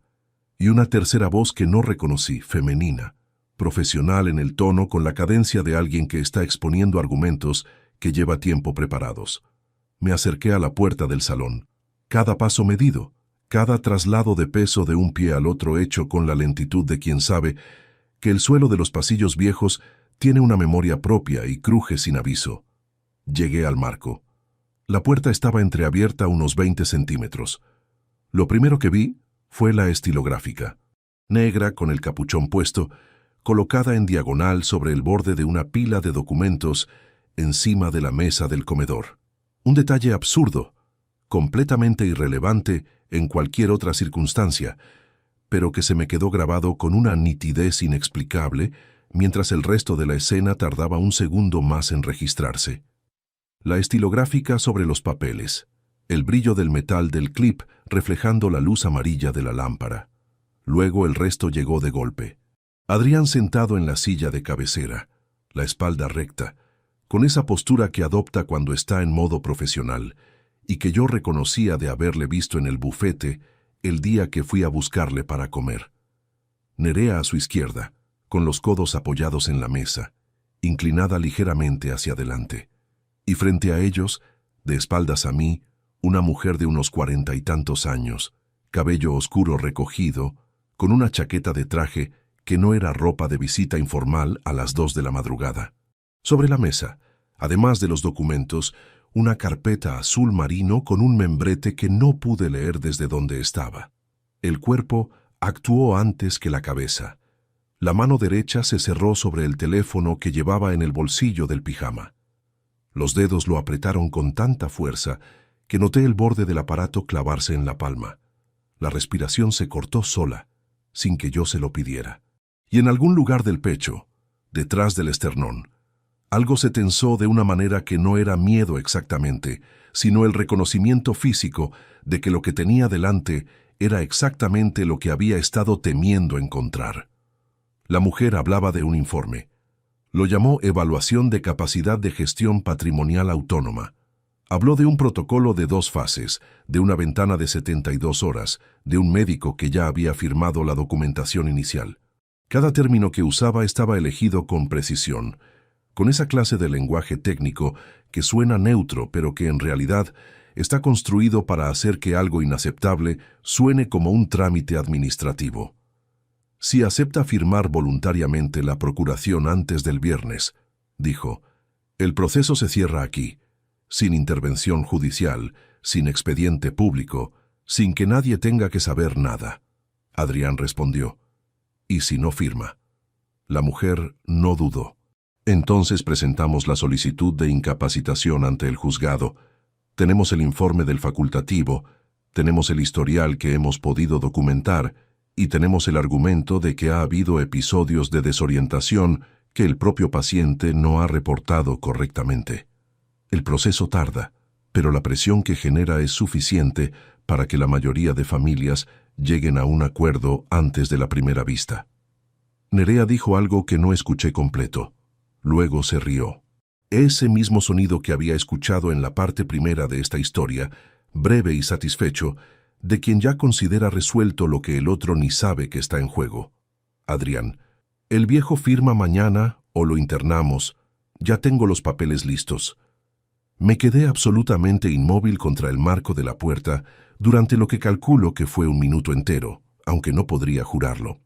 Speaker 1: Y una tercera voz que no reconocí, femenina. Profesional en el tono con la cadencia de alguien que está exponiendo argumentos que lleva tiempo preparados. Me acerqué a la puerta del salón. Cada paso medido, cada traslado de peso de un pie al otro hecho con la lentitud de quien sabe que el suelo de los pasillos viejos tiene una memoria propia y cruje sin aviso. Llegué al marco. La puerta estaba entreabierta unos 20 centímetros. Lo primero que vi fue la estilográfica, negra con el capuchón puesto, colocada en diagonal sobre el borde de una pila de documentos encima de la mesa del comedor. Un detalle absurdo, completamente irrelevante en cualquier otra circunstancia, pero que se me quedó grabado con una nitidez inexplicable mientras el resto de la escena tardaba un segundo más en registrarse. La estilográfica sobre los papeles, el brillo del metal del clip reflejando la luz amarilla de la lámpara. Luego el resto llegó de golpe. Adrián sentado en la silla de cabecera, la espalda recta, con esa postura que adopta cuando está en modo profesional, y que yo reconocía de haberle visto en el bufete el día que fui a buscarle para comer. Nerea a su izquierda, con los codos apoyados en la mesa, inclinada ligeramente hacia adelante. Y frente a ellos, de espaldas a mí, una mujer de unos 40 y tantos años, cabello oscuro recogido, con una chaqueta de traje que no era ropa de visita informal a las 2 de la madrugada. Sobre la mesa, además de los documentos, una carpeta azul marino con un membrete que no pude leer desde donde estaba. El cuerpo actuó antes que la cabeza. La mano derecha se cerró sobre el teléfono que llevaba en el bolsillo del pijama. Los dedos lo apretaron con tanta fuerza que noté el borde del aparato clavarse en la palma. La respiración se cortó sola, sin que yo se lo pidiera. Y en algún lugar del pecho, detrás del esternón, algo se tensó de una manera que no era miedo exactamente, sino el reconocimiento físico de que lo que tenía delante era exactamente lo que había estado temiendo encontrar. La mujer hablaba de un informe. Lo llamó Evaluación de Capacidad de Gestión Patrimonial Autónoma. Habló de un protocolo de 2 fases, de una ventana de 72 horas, de un médico que ya había firmado la documentación inicial. Cada término que usaba estaba elegido con precisión, con esa clase de lenguaje técnico que suena neutro, pero que en realidad está construido para hacer que algo inaceptable suene como un trámite administrativo. Si acepta firmar voluntariamente la procuración antes del viernes, dijo, el proceso se cierra aquí, sin intervención judicial, sin expediente público, sin que nadie tenga que saber nada. Adrián respondió, ¿y si no firma? La mujer no dudó. Entonces presentamos la solicitud de incapacitación ante el juzgado. Tenemos el informe del facultativo, tenemos el historial que hemos podido documentar y tenemos el argumento de que ha habido episodios de desorientación que el propio paciente no ha reportado correctamente. El proceso tarda, pero la presión que genera es suficiente para que la mayoría de familias lleguen a un acuerdo antes de la primera vista. Nerea dijo algo que no escuché completo. Luego se rió. Ese mismo sonido que había escuchado en la parte primera de esta historia, breve y satisfecho, de quien ya considera resuelto lo que el otro ni sabe que está en juego. Adrián, el viejo firma mañana o lo internamos. Ya tengo los papeles listos. Me quedé absolutamente inmóvil contra el marco de la puerta durante lo que calculo que fue un minuto entero, aunque no podría jurarlo.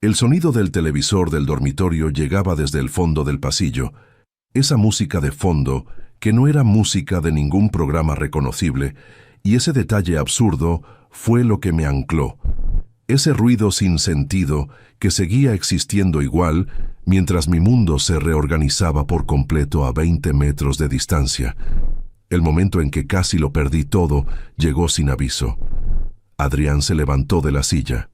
Speaker 1: El sonido del televisor del dormitorio llegaba desde el fondo del pasillo, esa música de fondo que no era música de ningún programa reconocible, y ese detalle absurdo fue lo que me ancló. Ese ruido sin sentido que seguía existiendo igual mientras mi mundo se reorganizaba por completo a 20 metros de distancia. El momento en que casi lo perdí todo llegó sin aviso. Adrián se levantó de la silla.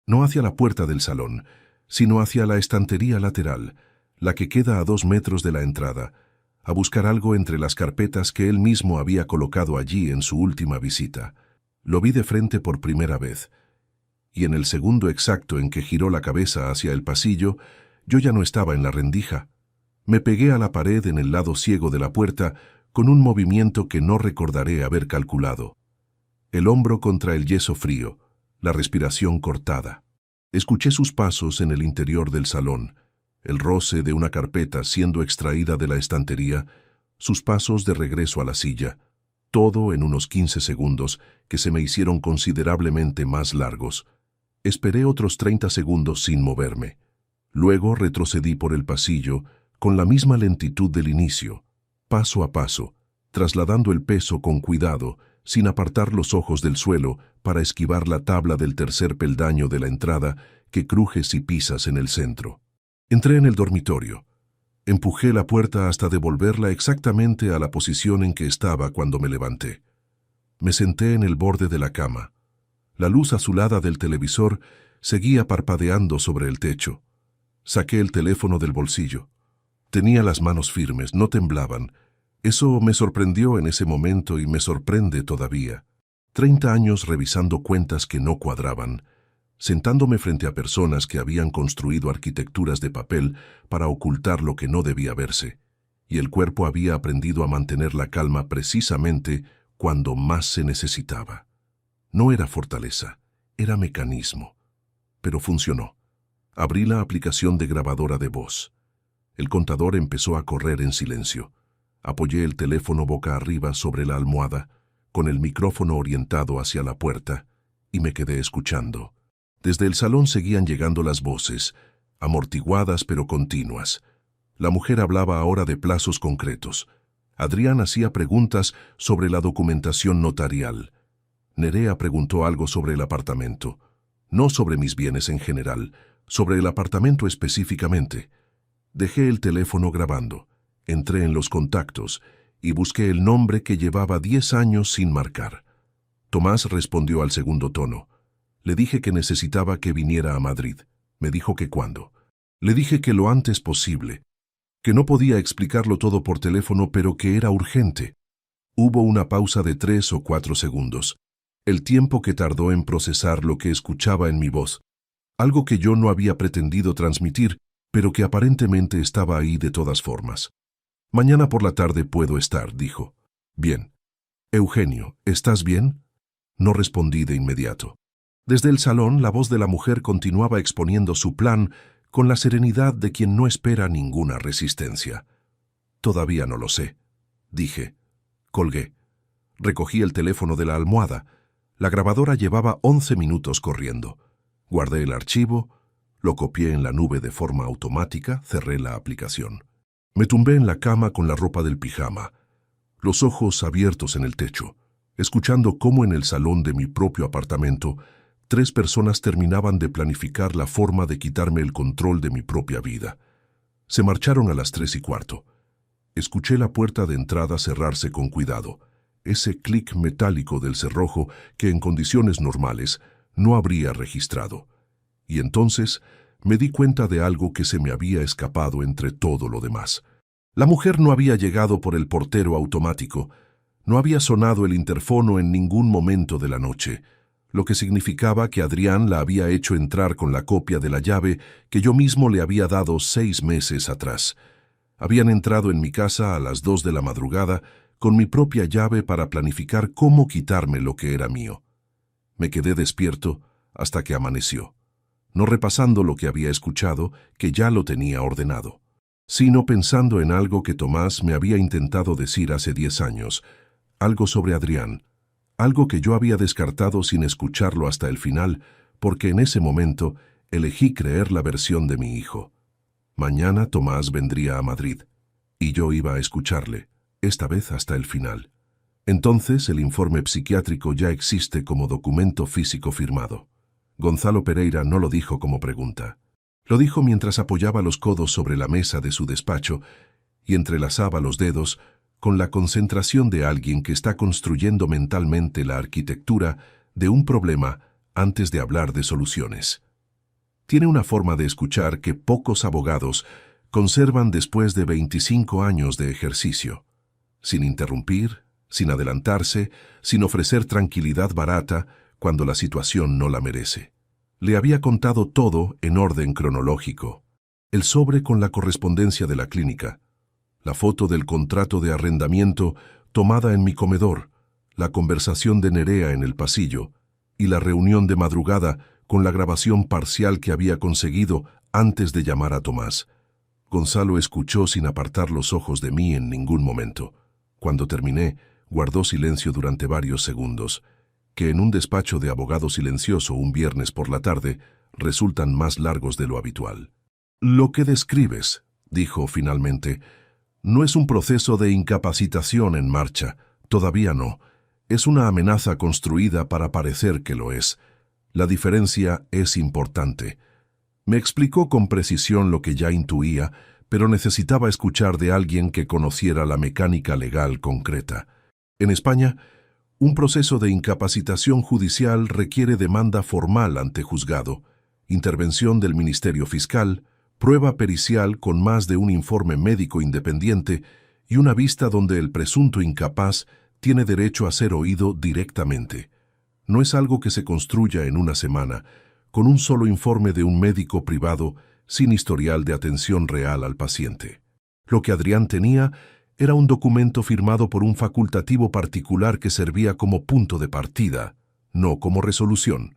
Speaker 1: No hacia la puerta del salón, sino hacia la estantería lateral, la que queda a 2 metros de la entrada, a buscar algo entre las carpetas que él mismo había colocado allí en su última visita. Lo vi de frente por primera vez, y en el segundo exacto en que giró la cabeza hacia el pasillo, yo ya no estaba en la rendija. Me pegué a la pared en el lado ciego de la puerta con un movimiento que no recordaré haber calculado. El hombro contra el yeso frío, la respiración cortada. Escuché sus pasos en el interior del salón, el roce de una carpeta siendo extraída de la estantería, sus pasos de regreso a la silla, todo en unos 15 segundos que se me hicieron considerablemente más largos. Esperé otros 30 segundos sin moverme. Luego retrocedí por el pasillo con la misma lentitud del inicio, paso a paso, trasladando el peso con cuidado, sin apartar los ojos del suelo para esquivar la tabla del tercer peldaño de la entrada que cruje si pisas en el centro. Entré en el dormitorio. Empujé la puerta hasta devolverla exactamente a la posición en que estaba cuando me levanté. Me senté en el borde de la cama. La luz azulada del televisor seguía parpadeando sobre el techo. Saqué el teléfono del bolsillo. Tenía las manos firmes, no temblaban. Eso me sorprendió en ese momento y me sorprende todavía. 30 años revisando cuentas que no cuadraban, sentándome frente a personas que habían construido arquitecturas de papel para ocultar lo que no debía verse, y el cuerpo había aprendido a mantener la calma precisamente cuando más se necesitaba. No era fortaleza, era mecanismo. Pero funcionó. Abrí la aplicación de grabadora de voz. El contador empezó a correr en silencio. Apoyé el teléfono boca arriba sobre la almohada, con el micrófono orientado hacia la puerta, y me quedé escuchando. Desde el salón seguían llegando las voces, amortiguadas pero continuas. La mujer hablaba ahora de plazos concretos. Adrián hacía preguntas sobre la documentación notarial. Nerea preguntó algo sobre el apartamento. No sobre mis bienes en general, sobre el apartamento específicamente. Dejé el teléfono grabando. Entré en los contactos y busqué el nombre que llevaba 10 años sin marcar. Tomás respondió al segundo tono. Le dije que necesitaba que viniera a Madrid. Me dijo que cuándo. Le dije que lo antes posible, que no podía explicarlo todo por teléfono, pero que era urgente. Hubo una pausa de 3 o 4 segundos, el tiempo que tardó en procesar lo que escuchaba en mi voz, algo que yo no había pretendido transmitir, pero que aparentemente estaba ahí de todas formas. Mañana por la tarde puedo estar, dijo. Bien. Eugenio, ¿estás bien? No respondí de inmediato. Desde el salón, la voz de la mujer continuaba exponiendo su plan con la serenidad de quien no espera ninguna resistencia. Todavía no lo sé, dije. Colgué. Recogí el teléfono de la almohada. La grabadora llevaba 11 minutos corriendo. Guardé el archivo, lo copié en la nube de forma automática, cerré la aplicación. Me tumbé en la cama con la ropa del pijama, los ojos abiertos en el techo, escuchando cómo en el salón de mi propio apartamento 3 personas terminaban de planificar la forma de quitarme el control de mi propia vida. Se marcharon a las 3:15. Escuché la puerta de entrada cerrarse con cuidado, ese clic metálico del cerrojo que en condiciones normales no habría registrado. Y entonces me di cuenta de algo que se me había escapado entre todo lo demás. La mujer no había llegado por el portero automático, no había sonado el interfono en ningún momento de la noche, lo que significaba que Adrián la había hecho entrar con la copia de la llave que yo mismo le había dado 6 meses atrás. Habían entrado en mi casa a las 2 de la madrugada con mi propia llave para planificar cómo quitarme lo que era mío. Me quedé despierto hasta que amaneció, no repasando lo que había escuchado, que ya lo tenía ordenado, sino pensando en algo que Tomás me había intentado decir hace 10 años, algo sobre Adrián, algo que yo había descartado sin escucharlo hasta el final, porque en ese momento elegí creer la versión de mi hijo. Mañana Tomás vendría a Madrid, y yo iba a escucharle, esta vez hasta el final. Entonces el informe psiquiátrico ya existe como documento físico firmado. Gonzalo Pereira no lo dijo como pregunta. Lo dijo mientras apoyaba los codos sobre la mesa de su despacho y entrelazaba los dedos con la concentración de alguien que está construyendo mentalmente la arquitectura de un problema antes de hablar de soluciones. Tiene una forma de escuchar que pocos abogados conservan después de 25 años de ejercicio, sin interrumpir, sin adelantarse, sin ofrecer tranquilidad barata cuando la situación no la merece. Le había contado todo en orden cronológico. El sobre con la correspondencia de la clínica, la foto del contrato de arrendamiento tomada en mi comedor, la conversación de Nerea en el pasillo y la reunión de madrugada con la grabación parcial que había conseguido antes de llamar a Tomás. Gonzalo escuchó sin apartar los ojos de mí en ningún momento. Cuando terminé, guardó silencio durante varios segundos, que en un despacho de abogado silencioso un viernes por la tarde resultan más largos de lo habitual. Lo que describes, dijo finalmente, no es un proceso de incapacitación en marcha, todavía no. Es una amenaza construida para parecer que lo es. La diferencia es importante. Me explicó con precisión lo que ya intuía, pero necesitaba escuchar de alguien que conociera la mecánica legal concreta. En España, un proceso de incapacitación judicial requiere demanda formal ante juzgado, intervención del Ministerio Fiscal, prueba pericial con más de un informe médico independiente y una vista donde el presunto incapaz tiene derecho a ser oído directamente. No es algo que se construya en una semana, con un solo informe de un médico privado sin historial de atención real al paciente. Lo que Adrián tenía era un documento firmado por un facultativo particular que servía como punto de partida, no como resolución.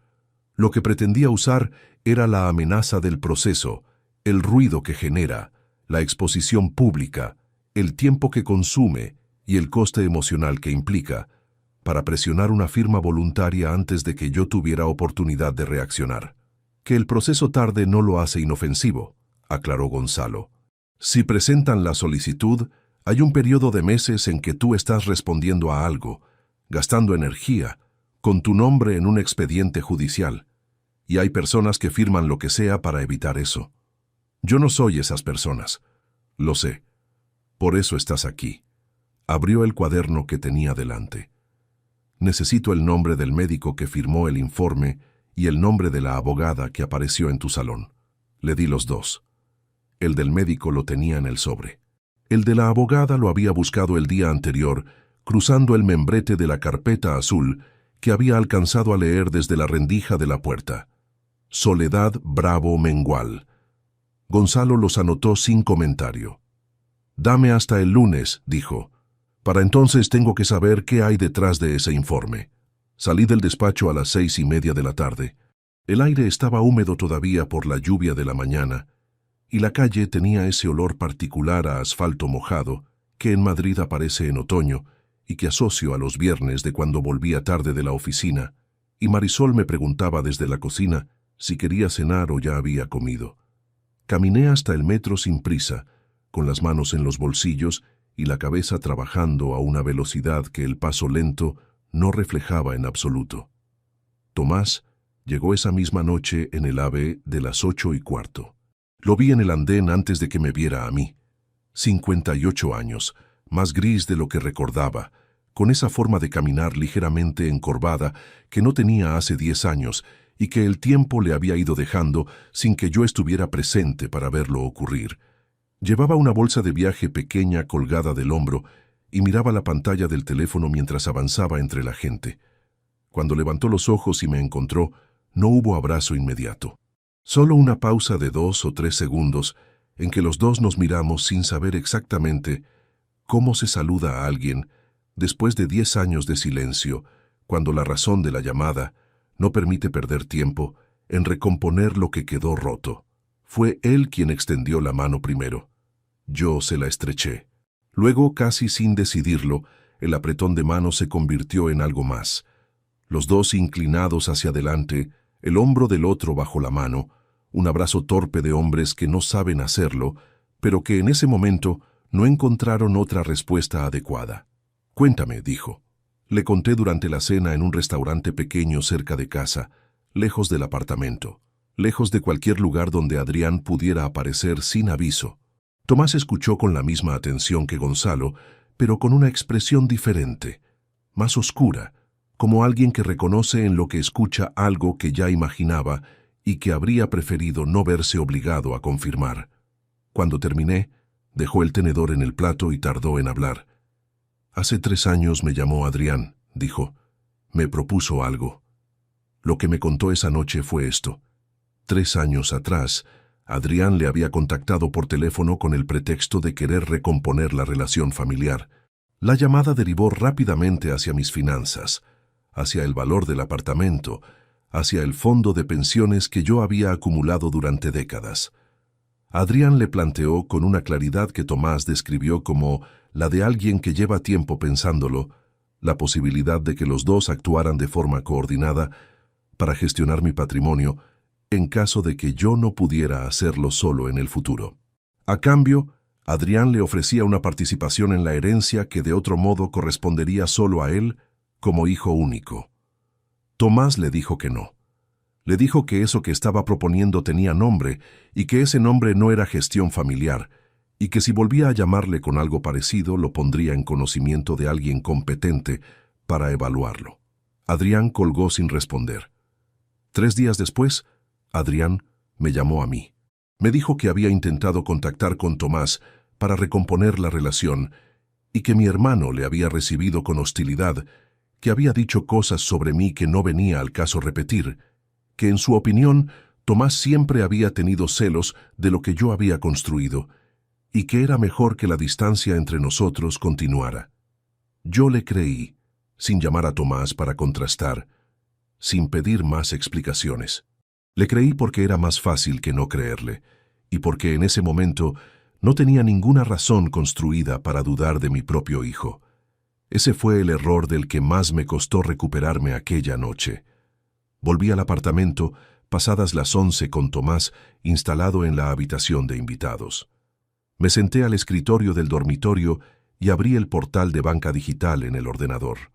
Speaker 1: Lo que pretendía usar era la amenaza del proceso, el ruido que genera, la exposición pública, el tiempo que consume y el coste emocional que implica, para presionar una firma voluntaria antes de que yo tuviera oportunidad de reaccionar. Que el proceso tarde no lo hace inofensivo, aclaró Gonzalo. Si presentan la solicitud, hay un periodo de meses en que tú estás respondiendo a algo, gastando energía, con tu nombre en un expediente judicial, y hay personas que firman lo que sea para evitar eso. Yo no soy esas personas. Lo sé. Por eso estás aquí. Abrió el cuaderno que tenía delante. Necesito el nombre del médico que firmó el informe y el nombre de la abogada que apareció en tu salón. Le di los dos. El del médico lo tenía en el sobre. El de la abogada lo había buscado el día anterior, cruzando el membrete de la carpeta azul que había alcanzado a leer desde la rendija de la puerta. Soledad Bravo Mengual. Gonzalo los anotó sin comentario. Dame hasta el lunes, dijo. Para entonces tengo que saber qué hay detrás de ese informe. Salí del despacho a las 6:30 de la tarde. El aire estaba húmedo todavía por la lluvia de la mañana, y la calle tenía ese olor particular a asfalto mojado que en Madrid aparece en otoño y que asocio a los viernes de cuando volvía tarde de la oficina, y Marisol me preguntaba desde la cocina si quería cenar o ya había comido. Caminé hasta el metro sin prisa, con las manos en los bolsillos y la cabeza trabajando a una velocidad que el paso lento no reflejaba en absoluto. Tomás llegó esa misma noche en el AVE de las 8:15. Lo vi en el andén antes de que me viera a mí. 58 años, más gris de lo que recordaba, con esa forma de caminar ligeramente encorvada que no tenía hace 10 años y que el tiempo le había ido dejando sin que yo estuviera presente para verlo ocurrir. Llevaba una bolsa de viaje pequeña colgada del hombro y miraba la pantalla del teléfono mientras avanzaba entre la gente. Cuando levantó los ojos y me encontró, no hubo abrazo inmediato. Solo una pausa de 2 o 3 segundos en que los dos nos miramos sin saber exactamente cómo se saluda a alguien después de 10 años de silencio, cuando la razón de la llamada no permite perder tiempo en recomponer lo que quedó roto. Fue él quien extendió la mano primero. Yo se la estreché. Luego, casi sin decidirlo, el apretón de mano se convirtió en algo más. Los dos inclinados hacia adelante, el hombro del otro bajo la mano, un abrazo torpe de hombres que no saben hacerlo, pero que en ese momento no encontraron otra respuesta adecuada. Cuéntame, dijo. Le conté durante la cena en un restaurante pequeño cerca de casa, lejos del apartamento, lejos de cualquier lugar donde Adrián pudiera aparecer sin aviso. Tomás escuchó con la misma atención que Gonzalo, pero con una expresión diferente, más oscura, como alguien que reconoce en lo que escucha algo que ya imaginaba y que habría preferido no verse obligado a confirmar. Cuando terminé, dejó el tenedor en el plato y tardó en hablar. Hace 3 años me llamó Adrián, dijo. Me propuso algo. Lo que me contó esa noche fue esto. 3 años atrás, Adrián le había contactado por teléfono con el pretexto de querer recomponer la relación familiar. La llamada derivó rápidamente hacia mis finanzas, hacia el valor del apartamento, hacia el fondo de pensiones que yo había acumulado durante décadas. Adrián le planteó con una claridad que Tomás describió como la de alguien que lleva tiempo pensándolo, la posibilidad de que los dos actuaran de forma coordinada para gestionar mi patrimonio en caso de que yo no pudiera hacerlo solo en el futuro. A cambio, Adrián le ofrecía una participación en la herencia que de otro modo correspondería solo a él como hijo único. Tomás le dijo que no. Le dijo que eso que estaba proponiendo tenía nombre y que ese nombre no era gestión familiar, y que si volvía a llamarle con algo parecido lo pondría en conocimiento de alguien competente para evaluarlo. Adrián colgó sin responder. 3 días después, Adrián me llamó a mí. Me dijo que había intentado contactar con Tomás para recomponer la relación y que mi hermano le había recibido con hostilidad, que había dicho cosas sobre mí que no venía al caso repetir, que en su opinión Tomás siempre había tenido celos de lo que yo había construido y que era mejor que la distancia entre nosotros continuara. Yo le creí, sin llamar a Tomás para contrastar, sin pedir más explicaciones. Le creí porque era más fácil que no creerle, y porque en ese momento no tenía ninguna razón construida para dudar de mi propio hijo. Ese fue el error del que más me costó recuperarme aquella noche. Volví al apartamento pasadas las 11 con Tomás instalado en la habitación de invitados. Me senté al escritorio del dormitorio y abrí el portal de banca digital en el ordenador.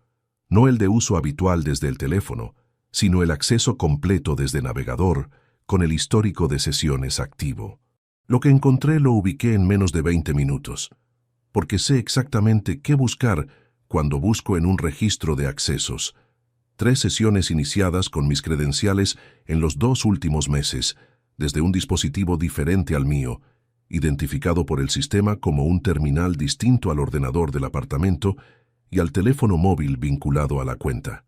Speaker 1: No el de uso habitual desde el teléfono, sino el acceso completo desde navegador, con el histórico de sesiones activo. Lo que encontré lo ubiqué en menos de 20 minutos, porque sé exactamente qué buscar cuando busco en un registro de accesos. 3 sesiones iniciadas con mis credenciales en los 2 últimos meses, desde un dispositivo diferente al mío, identificado por el sistema como un terminal distinto al ordenador del apartamento y al teléfono móvil vinculado a la cuenta.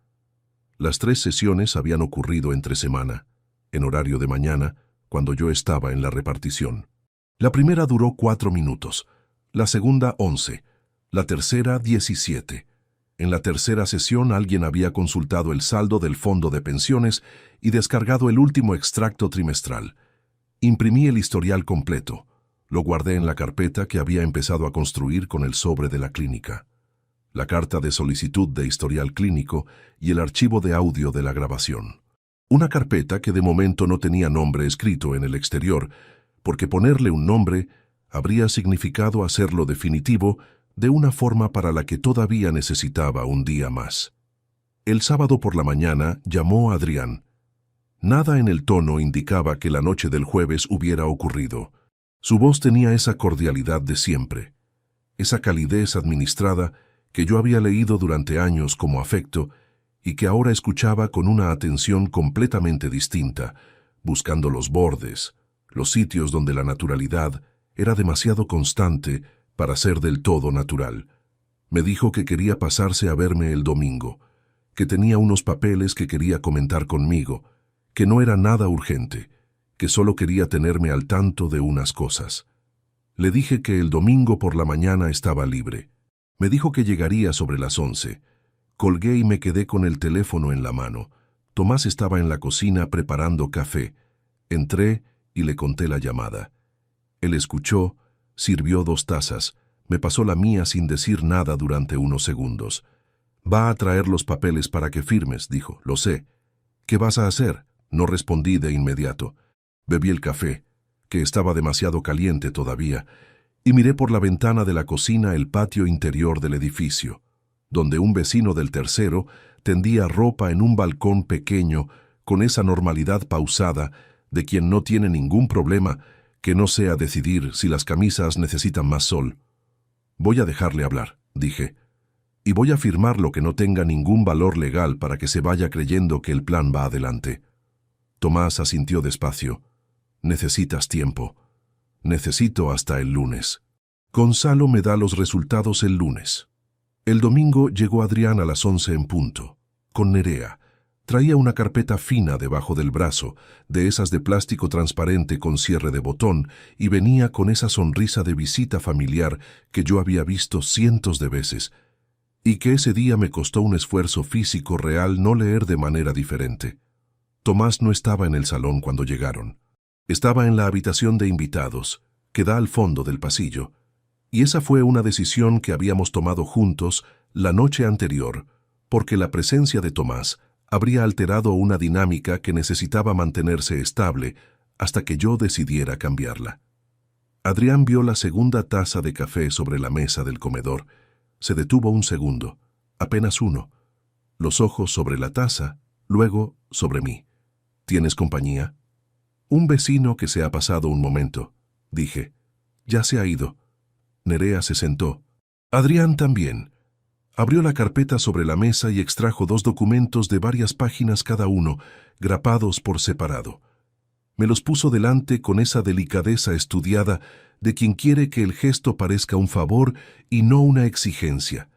Speaker 1: Las 3 sesiones habían ocurrido entre semana, en horario de mañana, cuando yo estaba en la repartición. La primera duró 4 minutos, la segunda 11, la tercera 17. En la tercera sesión alguien había consultado el saldo del fondo de pensiones y descargado el último extracto trimestral. Imprimí el historial completo. Lo guardé en la carpeta que había empezado a construir con el sobre de la clínica, la carta de solicitud de historial clínico y el archivo de audio de la grabación. Una carpeta que de momento no tenía nombre escrito en el exterior, porque ponerle un nombre habría significado hacerlo definitivo de una forma para la que todavía necesitaba un día más. El sábado por la mañana llamó a Adrián. Nada en el tono indicaba que la noche del jueves hubiera ocurrido. Su voz tenía esa cordialidad de siempre, esa calidez administrada que yo había leído durante años como afecto y que ahora escuchaba con una atención completamente distinta, buscando los bordes, los sitios donde la naturalidad era demasiado constante para ser del todo natural. Me dijo que quería pasarse a verme el domingo, que tenía unos papeles que quería comentar conmigo, que no era nada urgente, que solo quería tenerme al tanto de unas cosas. Le dije que el domingo por la mañana estaba libre. Me dijo que llegaría sobre las 11. Colgué y me quedé con el teléfono en la mano. Tomás estaba en la cocina preparando café. Entré y le conté la llamada. Él escuchó, sirvió 2 tazas, me pasó la mía sin decir nada durante unos segundos. «Va a traer los papeles para que firmes», dijo. «Lo sé». «¿Qué vas a hacer?», no respondí de inmediato. Bebí el café, que estaba demasiado caliente todavía, y miré por la ventana de la cocina el patio interior del edificio, donde un vecino del tercero tendía ropa en un balcón pequeño con esa normalidad pausada de quien no tiene ningún problema que no sea decidir si las camisas necesitan más sol. «Voy a dejarle hablar», dije, «y voy a firmar lo que no tenga ningún valor legal para que se vaya creyendo que el plan va adelante». Tomás asintió despacio. «Necesitas tiempo. Necesito hasta el lunes. Gonzalo me da los resultados el lunes». El domingo llegó Adrián a las 11 en punto, con Nerea. Traía una carpeta fina debajo del brazo, de esas de plástico transparente con cierre de botón, y venía con esa sonrisa de visita familiar que yo había visto cientos de veces, y que ese día me costó un esfuerzo físico real no leer de manera diferente. Tomás no estaba en el salón cuando llegaron. Estaba en la habitación de invitados, que da al fondo del pasillo, y esa fue una decisión que habíamos tomado juntos la noche anterior, porque la presencia de Tomás habría alterado una dinámica que necesitaba mantenerse estable hasta que yo decidiera cambiarla. Adrián vio la segunda taza de café sobre la mesa del comedor. Se detuvo un segundo, apenas uno. Los ojos sobre la taza, luego sobre mí. ¿Tienes compañía? Un vecino que se ha pasado un momento, dije. Ya se ha ido. Nerea se sentó. Adrián también. Abrió la carpeta sobre la mesa y extrajo 2 documentos de varias páginas cada uno, grapados por separado. Me los puso delante con esa delicadeza estudiada de quien quiere que el gesto parezca un favor y no una exigencia.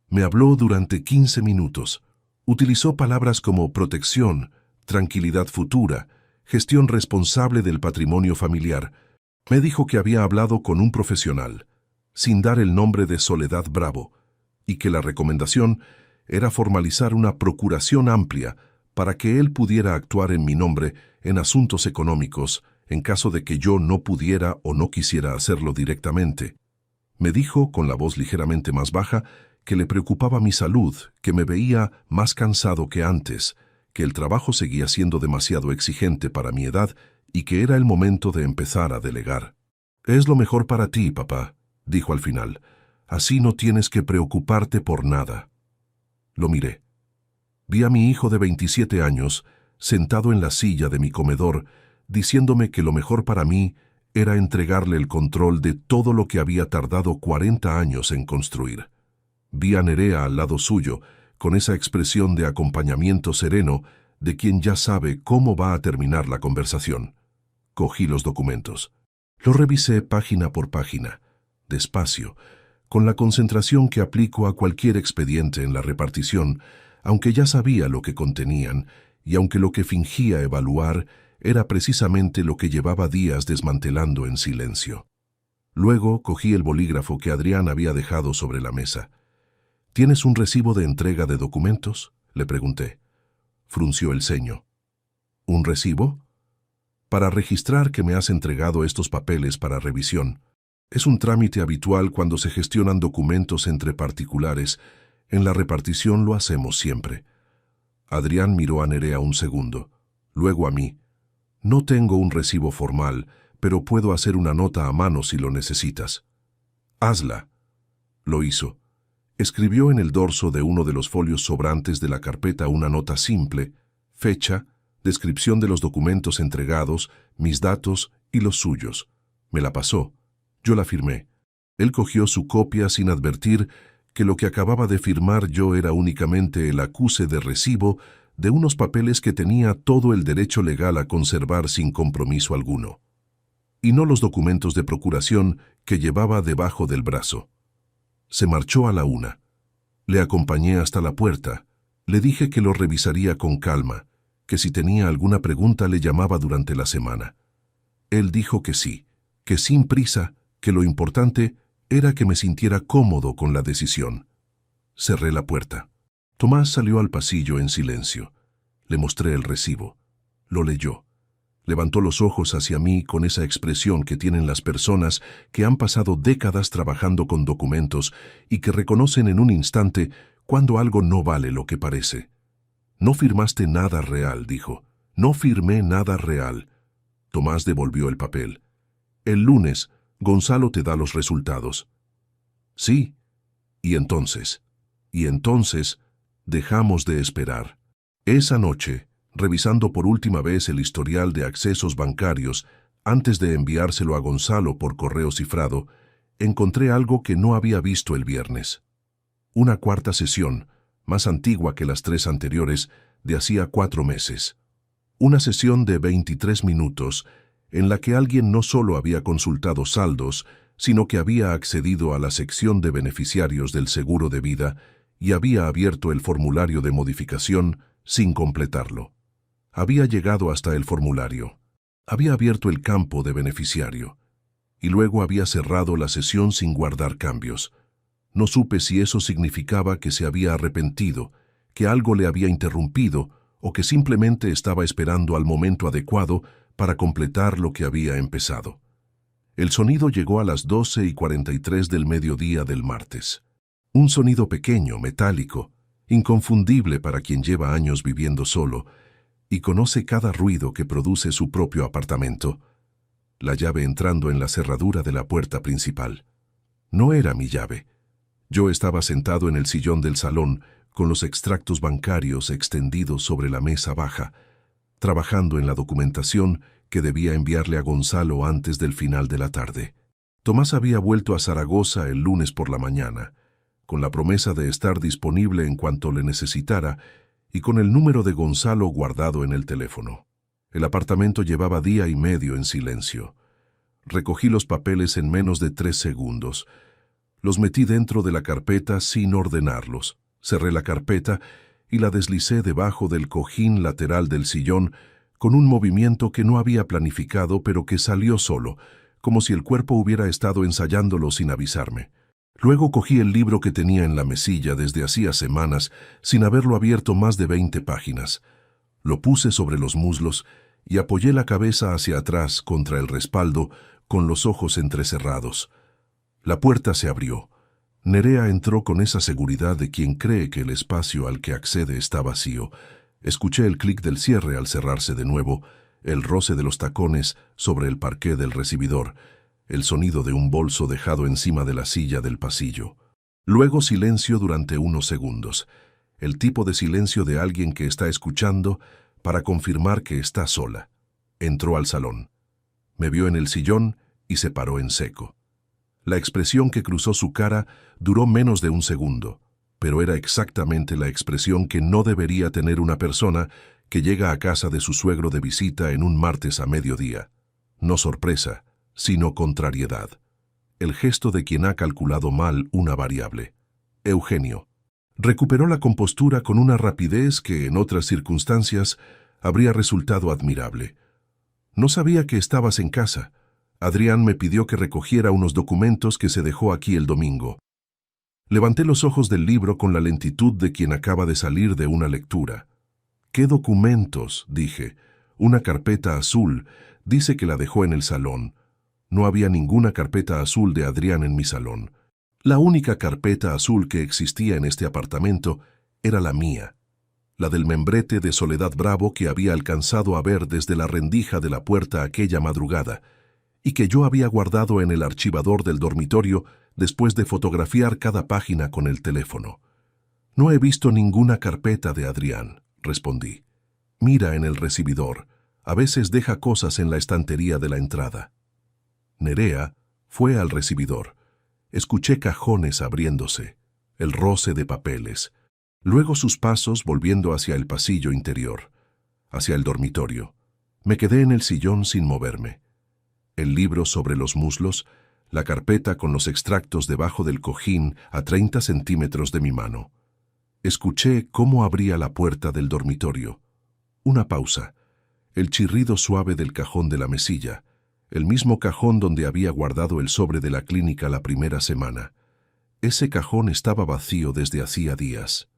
Speaker 1: Me habló durante 15 minutos. Utilizó palabras como protección, tranquilidad futura, gestión responsable del patrimonio familiar. Me dijo que había hablado con un profesional, sin dar el nombre de Soledad Bravo, y que la recomendación era formalizar una procuración amplia para que él pudiera actuar en mi nombre en asuntos económicos, en caso de que yo no pudiera o no quisiera hacerlo directamente. Me dijo, con la voz ligeramente más baja, que le preocupaba mi salud, que me veía más cansado que antes, que el trabajo seguía siendo demasiado exigente para mi edad y que era el momento de empezar a delegar. «Es lo mejor para ti, papá», dijo al final. «Así no tienes que preocuparte por nada». Lo miré. Vi a mi hijo de 27 años, sentado en la silla de mi comedor, diciéndome que lo mejor para mí era entregarle el control de todo lo que había tardado 40 años en construir. Vi a Nerea al lado suyo, con esa expresión de acompañamiento sereno de quien ya sabe cómo va a terminar la conversación. Cogí los documentos. Los revisé página por página, despacio, con la concentración que aplico a cualquier expediente en la repartición, aunque ya sabía lo que contenían y aunque lo que fingía evaluar era precisamente lo que llevaba días desmantelando en silencio. Luego cogí el bolígrafo que Adrián había dejado sobre la mesa. ¿Tienes un recibo de entrega de documentos?, le pregunté. Frunció el ceño. ¿Un recibo? Para registrar que me has entregado estos papeles para revisión. Es un trámite habitual cuando se gestionan documentos entre particulares. En la repartición lo hacemos siempre. Adrián miró a Nerea un segundo, luego a mí. No tengo un recibo formal, pero puedo hacer una nota a mano si lo necesitas. Hazla. Lo hizo. Escribió en el dorso de uno de los folios sobrantes de la carpeta una nota simple, fecha, descripción de los documentos entregados, mis datos y los suyos. Me la pasó. Yo la firmé. Él cogió su copia sin advertir que lo que acababa de firmar yo era únicamente el acuse de recibo de unos papeles que tenía todo el derecho legal a conservar sin compromiso alguno, y no los documentos de procuración que llevaba debajo del brazo. Se marchó a la 1. Le acompañé hasta la puerta. Le dije que lo revisaría con calma, que si tenía alguna pregunta le llamaba durante la semana. Él dijo que sí, que sin prisa, que lo importante era que me sintiera cómodo con la decisión. Cerré la puerta. Tomás salió al pasillo en silencio. Le mostré el recibo. Lo leyó. Levantó los ojos hacia mí con esa expresión que tienen las personas que han pasado décadas trabajando con documentos y que reconocen en un instante cuando algo no vale lo que parece. «No firmaste nada real», dijo. «No firmé nada real». Tomás devolvió el papel. «El lunes, Gonzalo te da los resultados». «Sí. Y entonces, dejamos de esperar». Esa noche, revisando por última vez el historial de accesos bancarios antes de enviárselo a Gonzalo por correo cifrado, encontré algo que no había visto el viernes. Una cuarta sesión, más antigua que las 3 anteriores, de hacía 4 meses. Una sesión de 23 minutos, en la que alguien no solo había consultado saldos, sino que había accedido a la sección de beneficiarios del seguro de vida y había abierto el formulario de modificación sin completarlo. Había llegado hasta el formulario. Había abierto el campo de beneficiario. Y luego había cerrado la sesión sin guardar cambios. No supe si eso significaba que se había arrepentido, que algo le había interrumpido o que simplemente estaba esperando al momento adecuado para completar lo que había empezado. El sonido llegó a las 12:43 del mediodía del martes. Un sonido pequeño, metálico, inconfundible para quien lleva años viviendo solo y conoce cada ruido que produce su propio apartamento. La llave entrando en la cerradura de la puerta principal. No era mi llave. Yo estaba sentado en el sillón del salón, con los extractos bancarios extendidos sobre la mesa baja, trabajando en la documentación que debía enviarle a Gonzalo antes del final de la tarde. Tomás había vuelto a Zaragoza el lunes por la mañana, con la promesa de estar disponible en cuanto le necesitara y con el número de Gonzalo guardado en el teléfono. El apartamento llevaba día y medio en silencio. Recogí los papeles en menos de 3 segundos. Los metí dentro de la carpeta sin ordenarlos. Cerré la carpeta y la deslicé debajo del cojín lateral del sillón con un movimiento que no había planificado pero que salió solo, como si el cuerpo hubiera estado ensayándolo sin avisarme. Luego cogí el libro que tenía en la mesilla desde hacía semanas sin haberlo abierto más de 20 páginas. Lo puse sobre los muslos y apoyé la cabeza hacia atrás contra el respaldo con los ojos entrecerrados. La puerta se abrió. Nerea entró con esa seguridad de quien cree que el espacio al que accede está vacío. Escuché el clic del cierre al cerrarse de nuevo, el roce de los tacones sobre el parqué del recibidor, el sonido de un bolso dejado encima de la silla del pasillo. Luego silencio durante unos segundos, el tipo de silencio de alguien que está escuchando para confirmar que está sola. Entró al salón. Me vio en el sillón y se paró en seco. La expresión que cruzó su cara duró menos de un segundo, pero era exactamente la expresión que no debería tener una persona que llega a casa de su suegro de visita en un martes a mediodía. No sorpresa, sino contrariedad. El gesto de quien ha calculado mal una variable. Eugenio. Recuperó la compostura con una rapidez que, en otras circunstancias, habría resultado admirable. No sabía que estabas en casa. Adrián me pidió que recogiera unos documentos que se dejó aquí el domingo. Levanté los ojos del libro con la lentitud de quien acaba de salir de una lectura. ¿Qué documentos?, dije. Una carpeta azul. Dice que la dejó en el salón. No había ninguna carpeta azul de Adrián en mi salón. La única carpeta azul que existía en este apartamento era la mía, la del membrete de Soledad Bravo que había alcanzado a ver desde la rendija de la puerta aquella madrugada, y que yo había guardado en el archivador del dormitorio después de fotografiar cada página con el teléfono. No he visto ninguna carpeta de Adrián, respondí. Mira en el recibidor, a veces deja cosas en la estantería de la entrada. Nerea fue al recibidor. Escuché cajones abriéndose, el roce de papeles, luego sus pasos volviendo hacia el pasillo interior, hacia el dormitorio. Me quedé en el sillón sin moverme. El libro sobre los muslos, la carpeta con los extractos debajo del cojín a 30 centímetros de mi mano. Escuché cómo abría la puerta del dormitorio. Una pausa, el chirrido suave del cajón de la mesilla, el mismo cajón donde había guardado el sobre de la clínica la primera semana. Ese cajón estaba vacío desde hacía días.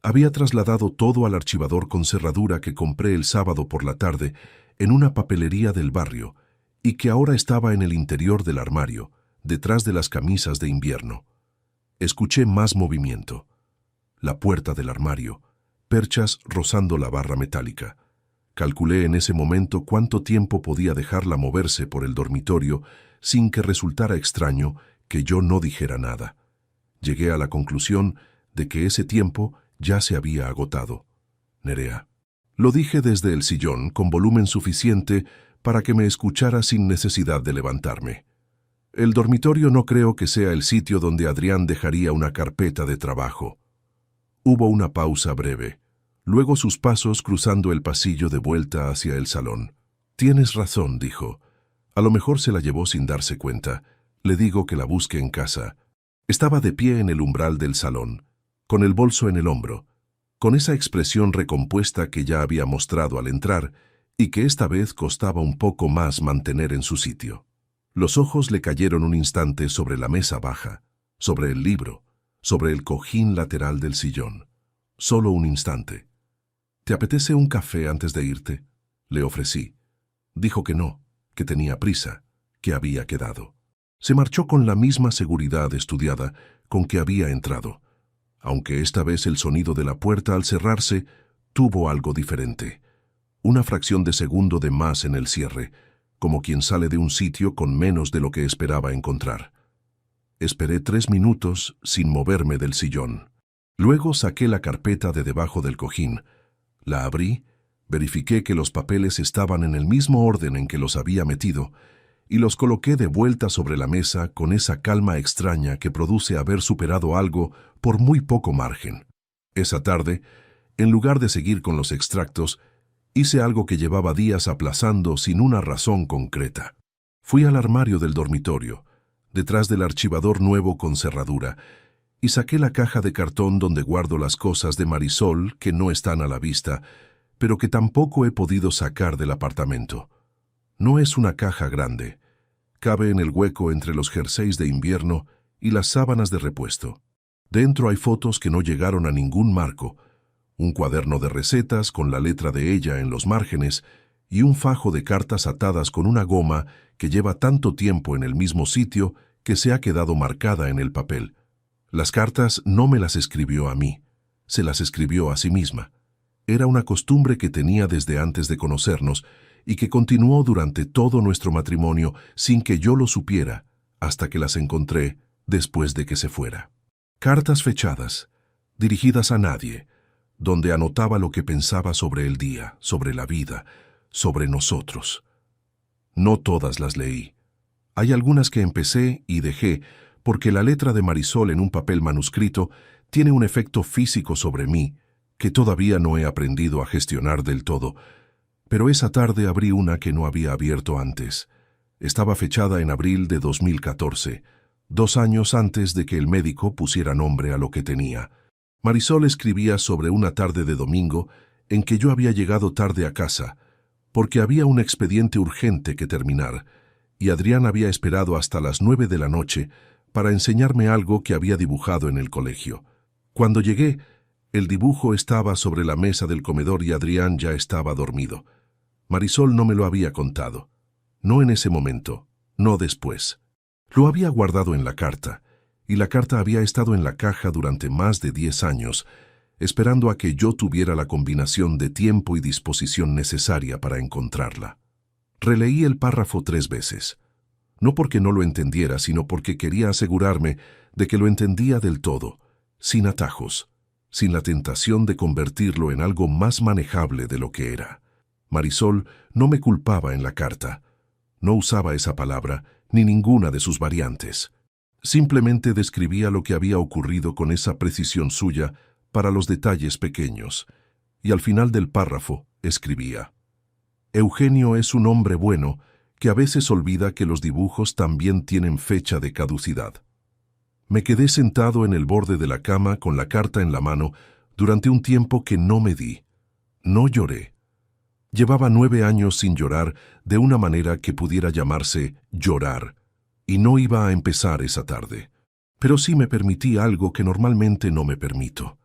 Speaker 1: Había trasladado todo al archivador con cerradura que compré el sábado por la tarde en una papelería del barrio, y que ahora estaba en el interior del armario, detrás de las camisas de invierno. Escuché más movimiento. La puerta del armario, perchas rozando la barra metálica. Calculé en ese momento cuánto tiempo podía dejarla moverse por el dormitorio sin que resultara extraño que yo no dijera nada. Llegué a la conclusión de que ese tiempo ya se había agotado. Nerea. Lo dije desde el sillón con volumen suficiente para que me escuchara sin necesidad de levantarme. El dormitorio no creo que sea el sitio donde Adrián dejaría una carpeta de trabajo. Hubo una pausa breve, luego sus pasos cruzando el pasillo de vuelta hacia el salón. Tienes razón, dijo. A lo mejor se la llevó sin darse cuenta. Le digo que la busque en casa. Estaba de pie en el umbral del salón, con el bolso en el hombro, con esa expresión recompuesta que ya había mostrado al entrar, y que esta vez costaba un poco más mantener en su sitio. Los ojos le cayeron un instante sobre la mesa baja, sobre el libro, sobre el cojín lateral del sillón. Solo un instante. ¿Te apetece un café antes de irte?, le ofrecí. Dijo que no, que tenía prisa, que había quedado. Se marchó con la misma seguridad estudiada con que había entrado. aunque esta vez el sonido de la puerta al cerrarse tuvo algo diferente. Una fracción de segundo de más en el cierre, como quien sale de un sitio con menos de lo que esperaba encontrar. Esperé 3 minutos sin moverme del sillón. Luego saqué la carpeta de debajo del cojín, la abrí, verifiqué que los papeles estaban en el mismo orden en que los había metido y los coloqué de vuelta sobre la mesa con esa calma extraña que produce haber superado algo por muy poco margen. Esa tarde, en lugar de seguir con los extractos, hice algo que llevaba días aplazando sin una razón concreta. Fui al armario del dormitorio, detrás del archivador nuevo con cerradura, y saqué la caja de cartón donde guardo las cosas de Marisol que no están a la vista, pero que tampoco he podido sacar del apartamento. No es una caja grande. Cabe en el hueco entre los jerseys de invierno y las sábanas de repuesto. Dentro hay fotos que no llegaron a ningún marco, un cuaderno de recetas con la letra de ella en los márgenes y un fajo de cartas atadas con una goma que lleva tanto tiempo en el mismo sitio que se ha quedado marcada en el papel. Las cartas no me las escribió a mí, se las escribió a sí misma. Era una costumbre que tenía desde antes de conocernos y que continuó durante todo nuestro matrimonio sin que yo lo supiera, hasta que las encontré después de que se fuera. Cartas fechadas, dirigidas a nadie, donde anotaba lo que pensaba sobre el día, sobre la vida, sobre nosotros. No todas las leí. Hay algunas que empecé y dejé, porque la letra de Marisol en un papel manuscrito tiene un efecto físico sobre mí que todavía no he aprendido a gestionar del todo. Pero esa tarde abrí una que no había abierto antes. Estaba fechada en abril de 2014, 2 años antes de que el médico pusiera nombre a lo que tenía. Marisol escribía sobre una tarde de domingo en que yo había llegado tarde a casa, porque había un expediente urgente que terminar, y Adrián había esperado hasta las 9 de la noche para enseñarme algo que había dibujado en el colegio. Cuando llegué, el dibujo estaba sobre la mesa del comedor y Adrián ya estaba dormido. Marisol no me lo había contado. No en ese momento, no después. Lo había guardado en la carta, y la carta había estado en la caja durante más de 10 años, esperando a que yo tuviera la combinación de tiempo y disposición necesaria para encontrarla. Releí el párrafo 3 veces. No porque no lo entendiera, sino porque quería asegurarme de que lo entendía del todo, sin atajos, sin la tentación de convertirlo en algo más manejable de lo que era. Marisol no me culpaba en la carta. No usaba esa palabra, ni ninguna de sus variantes. Simplemente describía lo que había ocurrido con esa precisión suya para los detalles pequeños. Y al final del párrafo escribía: Eugenio es un hombre bueno que a veces olvida que los dibujos también tienen fecha de caducidad. Me quedé sentado en el borde de la cama con la carta en la mano durante un tiempo que no me di. No lloré. Llevaba 9 años sin llorar de una manera que pudiera llamarse llorar, y no iba a empezar esa tarde. Pero sí me permití algo que normalmente no me permito,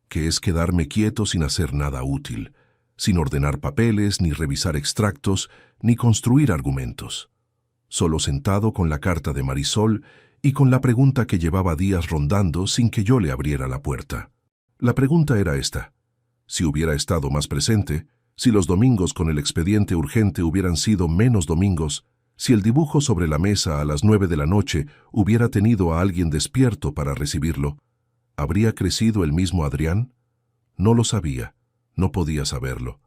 Speaker 1: que es quedarme quieto sin hacer nada útil, sin ordenar papeles, ni revisar extractos, ni construir argumentos. Solo sentado con la carta de Marisol y con la pregunta que llevaba días rondando sin que yo le abriera la puerta. La pregunta era esta: si hubiera estado más presente, si los domingos con el expediente urgente hubieran sido menos domingos, si el dibujo sobre la mesa a las 9 de la noche hubiera tenido a alguien despierto para recibirlo, ¿habría crecido el mismo Adrián? No lo sabía, no podía saberlo.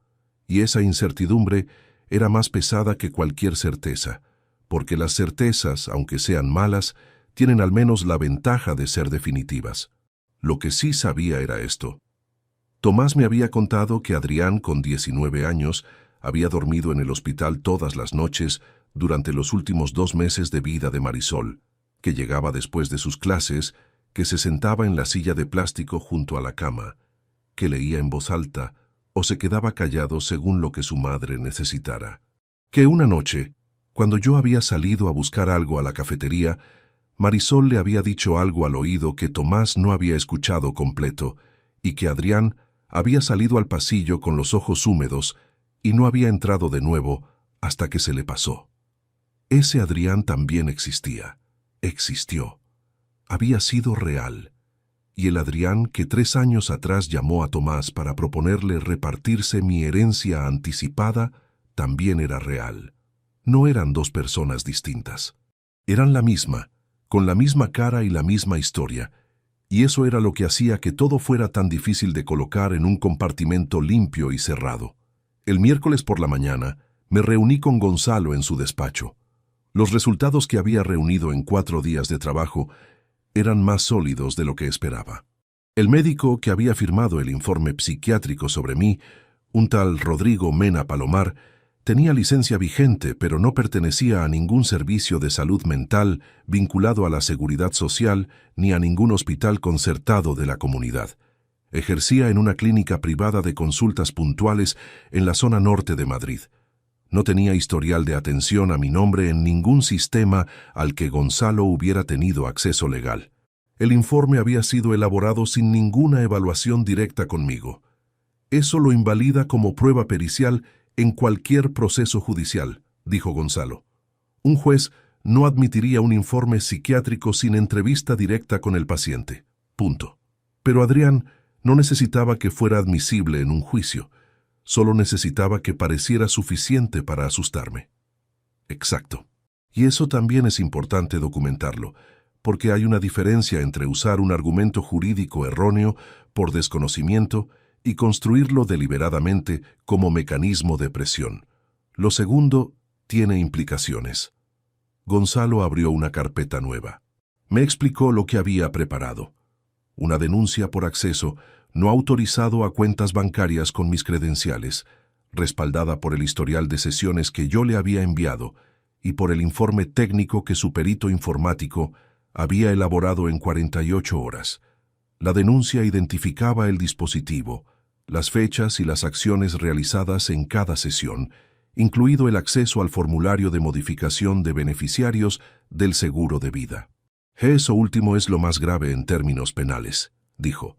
Speaker 1: Y esa incertidumbre era más pesada que cualquier certeza, porque las certezas, aunque sean malas, tienen al menos la ventaja de ser definitivas. Lo que sí sabía era esto. Tomás me había contado que Adrián, con 19 años, había dormido en el hospital todas las noches durante los últimos 2 meses de vida de Marisol, que llegaba después de sus clases, que se sentaba en la silla de plástico junto a la cama, que leía en voz alta o se quedaba callado según lo que su madre necesitara. Que una noche, cuando yo había salido a buscar algo a la cafetería, Marisol le había dicho algo al oído que Tomás no había escuchado completo y que Adrián había salido al pasillo con los ojos húmedos y no había entrado de nuevo hasta que se le pasó. Ese Adrián también existía, existió, había sido real, y el Adrián que 3 años atrás llamó a Tomás para proponerle repartirse mi herencia anticipada también era real. No eran dos personas distintas. Eran la misma, con la misma cara y la misma historia, y eso era lo que hacía que todo fuera tan difícil de colocar en un compartimento limpio y cerrado. El miércoles por la mañana me reuní con Gonzalo en su despacho. Los resultados que había reunido en 4 días de trabajo eran más sólidos de lo que esperaba. El médico que había firmado el informe psiquiátrico sobre mí, un tal Rodrigo Mena Palomar, tenía licencia vigente, pero no pertenecía a ningún servicio de salud mental vinculado a la seguridad social ni a ningún hospital concertado de la comunidad. Ejercía en una clínica privada de consultas puntuales en la zona norte de Madrid. No tenía historial de atención a mi nombre en ningún sistema al que Gonzalo hubiera tenido acceso legal. El informe había sido elaborado sin ninguna evaluación directa conmigo. Eso lo invalida como prueba pericial en cualquier proceso judicial, dijo Gonzalo. Un juez no admitiría un informe psiquiátrico sin entrevista directa con el paciente. Punto. Pero Adrián no necesitaba que fuera admisible en un juicio. Solo necesitaba que pareciera suficiente para asustarme. Exacto. Y eso también es importante documentarlo, porque hay una diferencia entre usar un argumento jurídico erróneo por desconocimiento y construirlo deliberadamente como mecanismo de presión. Lo segundo tiene implicaciones. Gonzalo abrió una carpeta nueva. Me explicó lo que había preparado. Una denuncia por acceso no autorizado a cuentas bancarias con mis credenciales, respaldada por el historial de sesiones que yo le había enviado y por el informe técnico que su perito informático había elaborado en 48 horas. La denuncia identificaba el dispositivo, las fechas y las acciones realizadas en cada sesión, incluido el acceso al formulario de modificación de beneficiarios del seguro de vida. Eso último es lo más grave en términos penales, dijo.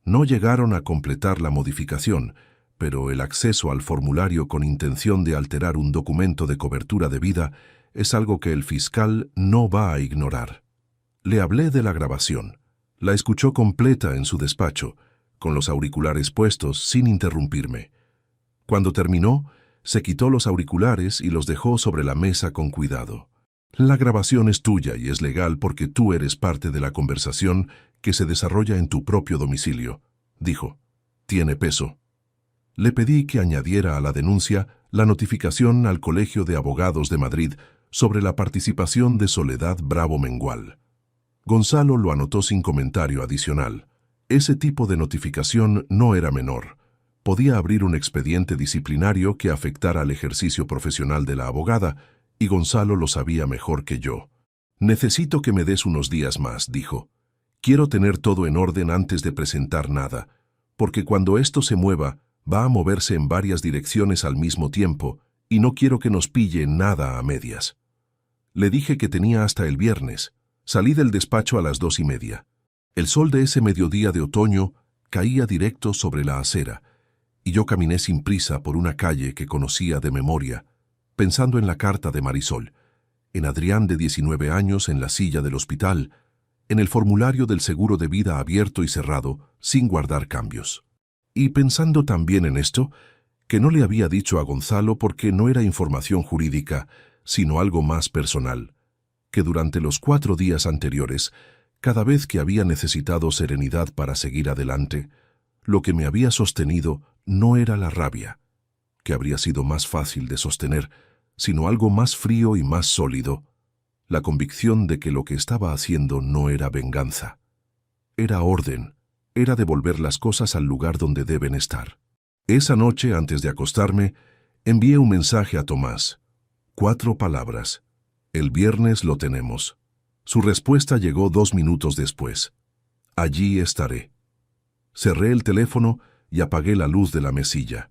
Speaker 1: No llegaron a completar la modificación, pero el acceso al formulario con intención de alterar un documento de cobertura de vida es algo que el fiscal no va a ignorar. Le hablé de la grabación. La escuchó completa en su despacho, con los auriculares puestos sin interrumpirme. Cuando terminó, se quitó los auriculares y los dejó sobre la mesa con cuidado. La grabación es tuya y es legal porque tú eres parte de la conversación que se desarrolla en tu propio domicilio, dijo. Tiene peso. Le pedí que añadiera a la denuncia la notificación al Colegio de Abogados de Madrid sobre la participación de Soledad Bravo Mengual. Gonzalo lo anotó sin comentario adicional. Ese tipo de notificación no era menor. Podía abrir un expediente disciplinario que afectara al ejercicio profesional de la abogada, y Gonzalo lo sabía mejor que yo. Necesito que me des unos días más, dijo. Quiero tener todo en orden antes de presentar nada, porque cuando esto se mueva, va a moverse en varias direcciones al mismo tiempo, y no quiero que nos pille nada a medias. Le dije que tenía hasta el viernes. Salí del despacho a las 2:30. El sol de ese mediodía de otoño caía directo sobre la acera, y yo caminé sin prisa por una calle que conocía de memoria, pensando en la carta de Marisol, en Adrián de 19 años en la silla del hospital, en el formulario del seguro de vida abierto y cerrado, sin guardar cambios. Y pensando también en esto, que no le había dicho a Gonzalo porque no era información jurídica, sino algo más personal, que durante los 4 días anteriores, cada vez que había necesitado serenidad para seguir adelante, lo que me había sostenido no era la rabia, que habría sido más fácil de sostener, sino algo más frío y más sólido, la convicción de que lo que estaba haciendo no era venganza. Era orden, era devolver las cosas al lugar donde deben estar. Esa noche, antes de acostarme, envié un mensaje a Tomás. 4 palabras. El viernes lo tenemos. Su respuesta llegó 2 minutos después. Allí estaré. Cerré el teléfono y apagué la luz de la mesilla.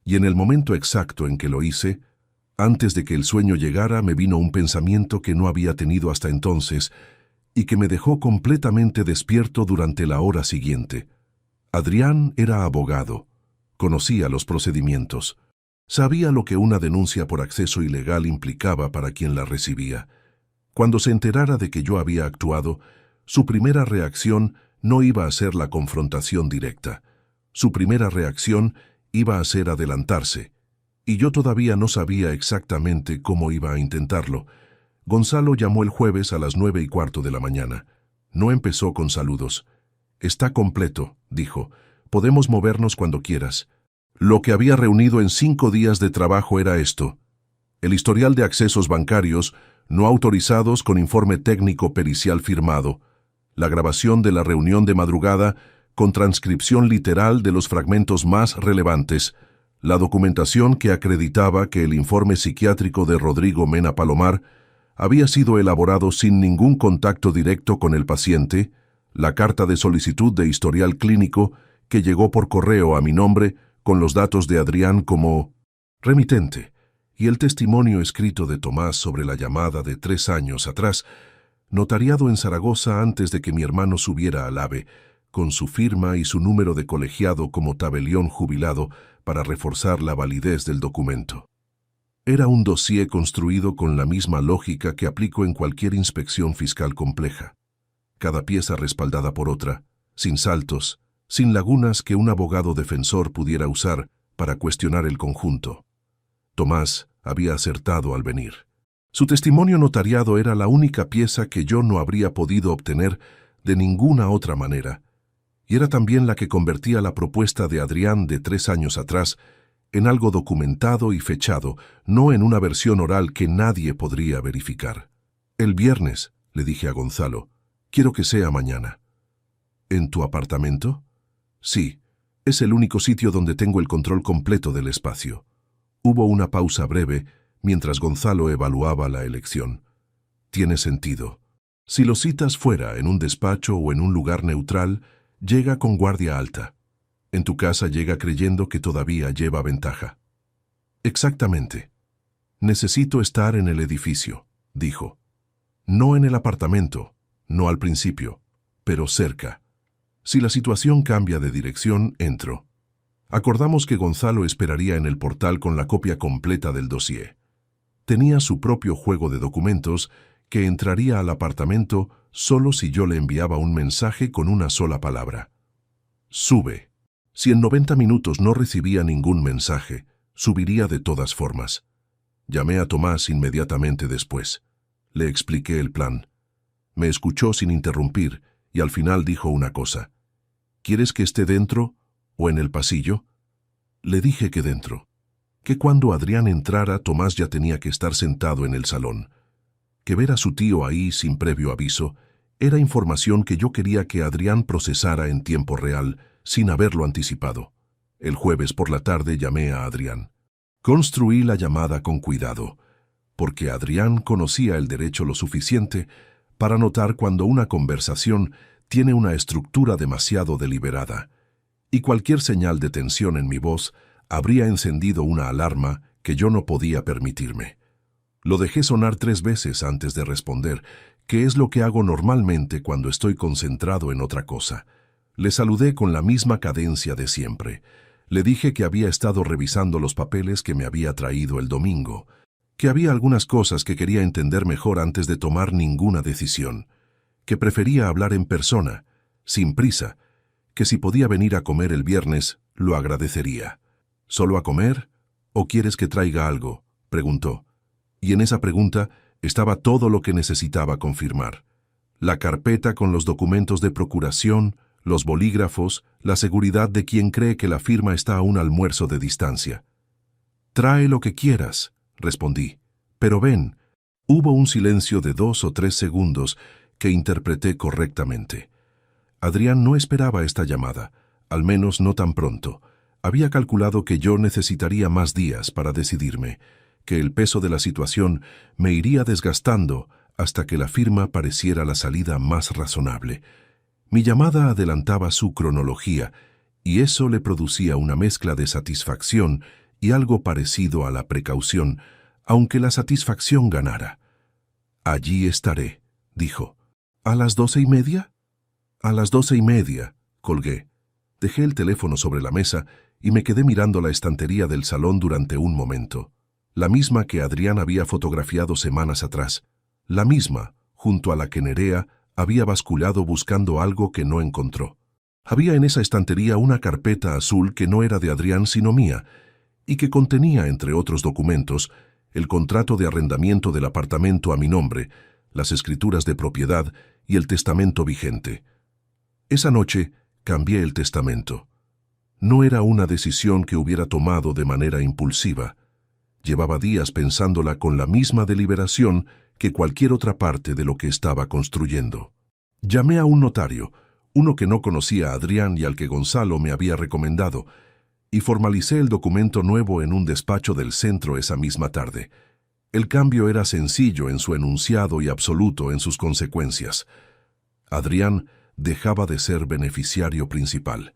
Speaker 1: Y en el momento exacto en que lo hice, antes de que el sueño llegara, me vino un pensamiento que no había tenido hasta entonces y que me dejó completamente despierto durante la hora siguiente. Adrián era abogado, conocía los procedimientos, sabía lo que una denuncia por acceso ilegal implicaba para quien la recibía. Cuando se enterara de que yo había actuado, su primera reacción no iba a ser la confrontación directa. Su primera reacción iba a ser adelantarse, y yo todavía no sabía exactamente cómo iba a intentarlo. Gonzalo llamó el jueves a las 9:15 de la mañana. No empezó con saludos. «Está completo», dijo. «Podemos movernos cuando quieras». Lo que había reunido en 5 días de trabajo era esto: el historial de accesos bancarios no autorizados con informe técnico pericial firmado, la grabación de la reunión de madrugada con transcripción literal de los fragmentos más relevantes, la documentación que acreditaba que el informe psiquiátrico de Rodrigo Mena Palomar había sido elaborado sin ningún contacto directo con el paciente, la carta de solicitud de historial clínico que llegó por correo a mi nombre con los datos de Adrián como remitente, y el testimonio escrito de Tomás sobre la llamada de 3 años atrás, notariado en Zaragoza antes de que mi hermano subiera al AVE, con su firma y su número de colegiado como tabelión jubilado para reforzar la validez del documento. Era un dossier construido con la misma lógica que aplico en cualquier inspección fiscal compleja. Cada pieza respaldada por otra, sin saltos, sin lagunas que un abogado defensor pudiera usar para cuestionar el conjunto. Tomás había acertado al venir. Su testimonio notariado era la única pieza que yo no habría podido obtener de ninguna otra manera, y era también la que convertía la propuesta de Adrián de 3 años atrás en algo documentado y fechado, no en una versión oral que nadie podría verificar. «El viernes», le dije a Gonzalo, «quiero que sea mañana». «¿En tu apartamento?» «Sí, es el único sitio donde tengo el control completo del espacio». Hubo una pausa breve mientras Gonzalo evaluaba la elección. «Tiene sentido. Si lo citas fuera, en un despacho o en un lugar neutral, llega con guardia alta. En tu casa llega creyendo que todavía lleva ventaja». «Exactamente. Necesito estar en el edificio», dijo. «No en el apartamento, no al principio, pero cerca. Si la situación cambia de dirección, entro». Acordamos que Gonzalo esperaría en el portal con la copia completa del dossier. Tenía su propio juego de documentos que entraría al apartamento solo si yo le enviaba un mensaje con una sola palabra: «Sube». Si en 90 minutos no recibía ningún mensaje, subiría de todas formas. Llamé a Tomás inmediatamente después. Le expliqué el plan. Me escuchó sin interrumpir y al final dijo una cosa: «¿Quieres que esté dentro o en el pasillo?» Le dije que dentro. Que cuando Adrián entrara, Tomás ya tenía que estar sentado en el salón. Que ver a su tío ahí sin previo aviso era información que yo quería que Adrián procesara en tiempo real, sin haberlo anticipado. El jueves por la tarde llamé a Adrián. Construí la llamada con cuidado, porque Adrián conocía el derecho lo suficiente para notar cuando una conversación tiene una estructura demasiado deliberada, y cualquier señal de tensión en mi voz habría encendido una alarma que yo no podía permitirme. Lo dejé sonar 3 veces antes de responder, que es lo que hago normalmente cuando estoy concentrado en otra cosa. Le saludé con la misma cadencia de siempre. Le dije que había estado revisando los papeles que me había traído el domingo, que había algunas cosas que quería entender mejor antes de tomar ninguna decisión, que prefería hablar en persona, sin prisa, que si podía venir a comer el viernes, lo agradecería. «¿Solo a comer? ¿O quieres que traiga algo?», preguntó. Y en esa pregunta estaba todo lo que necesitaba confirmar. La carpeta con los documentos de procuración, los bolígrafos, la seguridad de quien cree que la firma está a un almuerzo de distancia. «Trae lo que quieras», respondí. «Pero ven». Hubo un silencio de 2 o 3 segundos que interpreté correctamente. Adrián no esperaba esta llamada, al menos no tan pronto. Había calculado que yo necesitaría más días para decidirme, que el peso de la situación me iría desgastando hasta que la firma pareciera la salida más razonable. Mi llamada adelantaba su cronología, y eso le producía una mezcla de satisfacción y algo parecido a la precaución, aunque la satisfacción ganara. «Allí estaré», dijo. «¿A las 12:30? «A las 12:30», colgué. Dejé el teléfono sobre la mesa y me quedé mirando la estantería del salón durante un momento. La misma que Adrián había fotografiado semanas atrás. La misma, junto a la que Nerea Había basculado buscando algo que no encontró. Había en esa estantería una carpeta azul que no era de Adrián sino mía, y que contenía, entre otros documentos, el contrato de arrendamiento del apartamento a mi nombre, las escrituras de propiedad y el testamento vigente. Esa noche cambié el testamento. No era una decisión que hubiera tomado de manera impulsiva. Llevaba días pensándola con la misma deliberación que cualquier otra parte de lo que estaba construyendo. Llamé a un notario, uno que no conocía a Adrián y al que Gonzalo me había recomendado, y formalicé el documento nuevo en un despacho del centro esa misma tarde. El cambio era sencillo en su enunciado y absoluto en sus consecuencias. Adrián dejaba de ser beneficiario principal.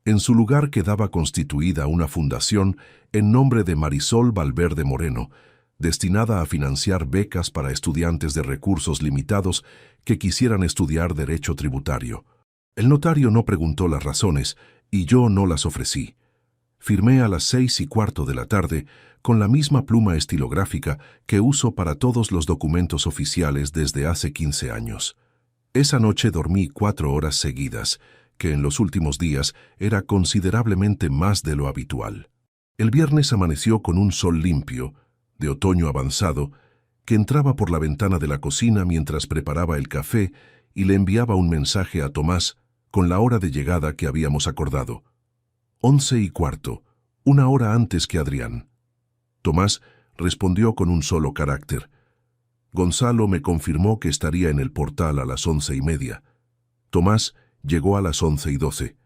Speaker 1: En su lugar quedaba constituida una fundación en nombre de Marisol Valverde Moreno, destinada a financiar becas para estudiantes de recursos limitados que quisieran estudiar derecho tributario. El notario no preguntó las razones y yo no las ofrecí. Firmé a las 6:15 de la tarde con la misma pluma estilográfica que uso para todos los documentos oficiales desde hace 15 años. Esa noche dormí 4 horas seguidas, que en los últimos días era considerablemente más de lo habitual. El viernes amaneció con un sol limpio, de otoño avanzado, que entraba por la ventana de la cocina mientras preparaba el café y le enviaba un mensaje a Tomás con la hora de llegada que habíamos acordado. 11:15, una hora antes que Adrián. Tomás respondió con un solo carácter. Gonzalo me confirmó que estaría en el portal a las 11:30. Tomás llegó a las 11:12.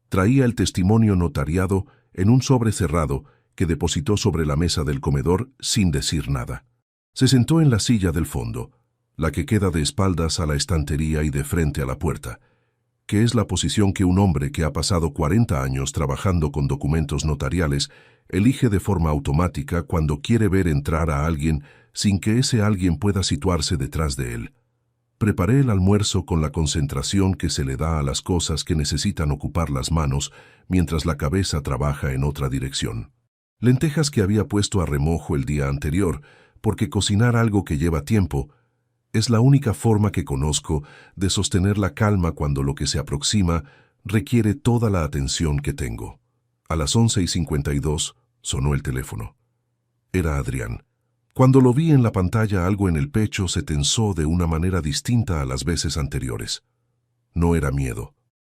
Speaker 1: Traía el testimonio notariado en un sobre cerrado que depositó sobre la mesa del comedor sin decir nada. Se sentó en la silla del fondo, la que queda de espaldas a la estantería y de frente a la puerta, que es la posición que un hombre que ha pasado 40 años trabajando con documentos notariales elige de forma automática cuando quiere ver entrar a alguien sin que ese alguien pueda situarse detrás de él. Preparé el almuerzo con la concentración que se le da a las cosas que necesitan ocupar las manos mientras la cabeza trabaja en otra dirección. Lentejas que había puesto a remojo el día anterior, porque cocinar algo que lleva tiempo es la única forma que conozco de sostener la calma cuando lo que se aproxima requiere toda la atención que tengo. A las 11:52 sonó el teléfono. Era Adrián. Cuando lo vi en la pantalla, algo en el pecho se tensó de una manera distinta a las veces anteriores. No era miedo.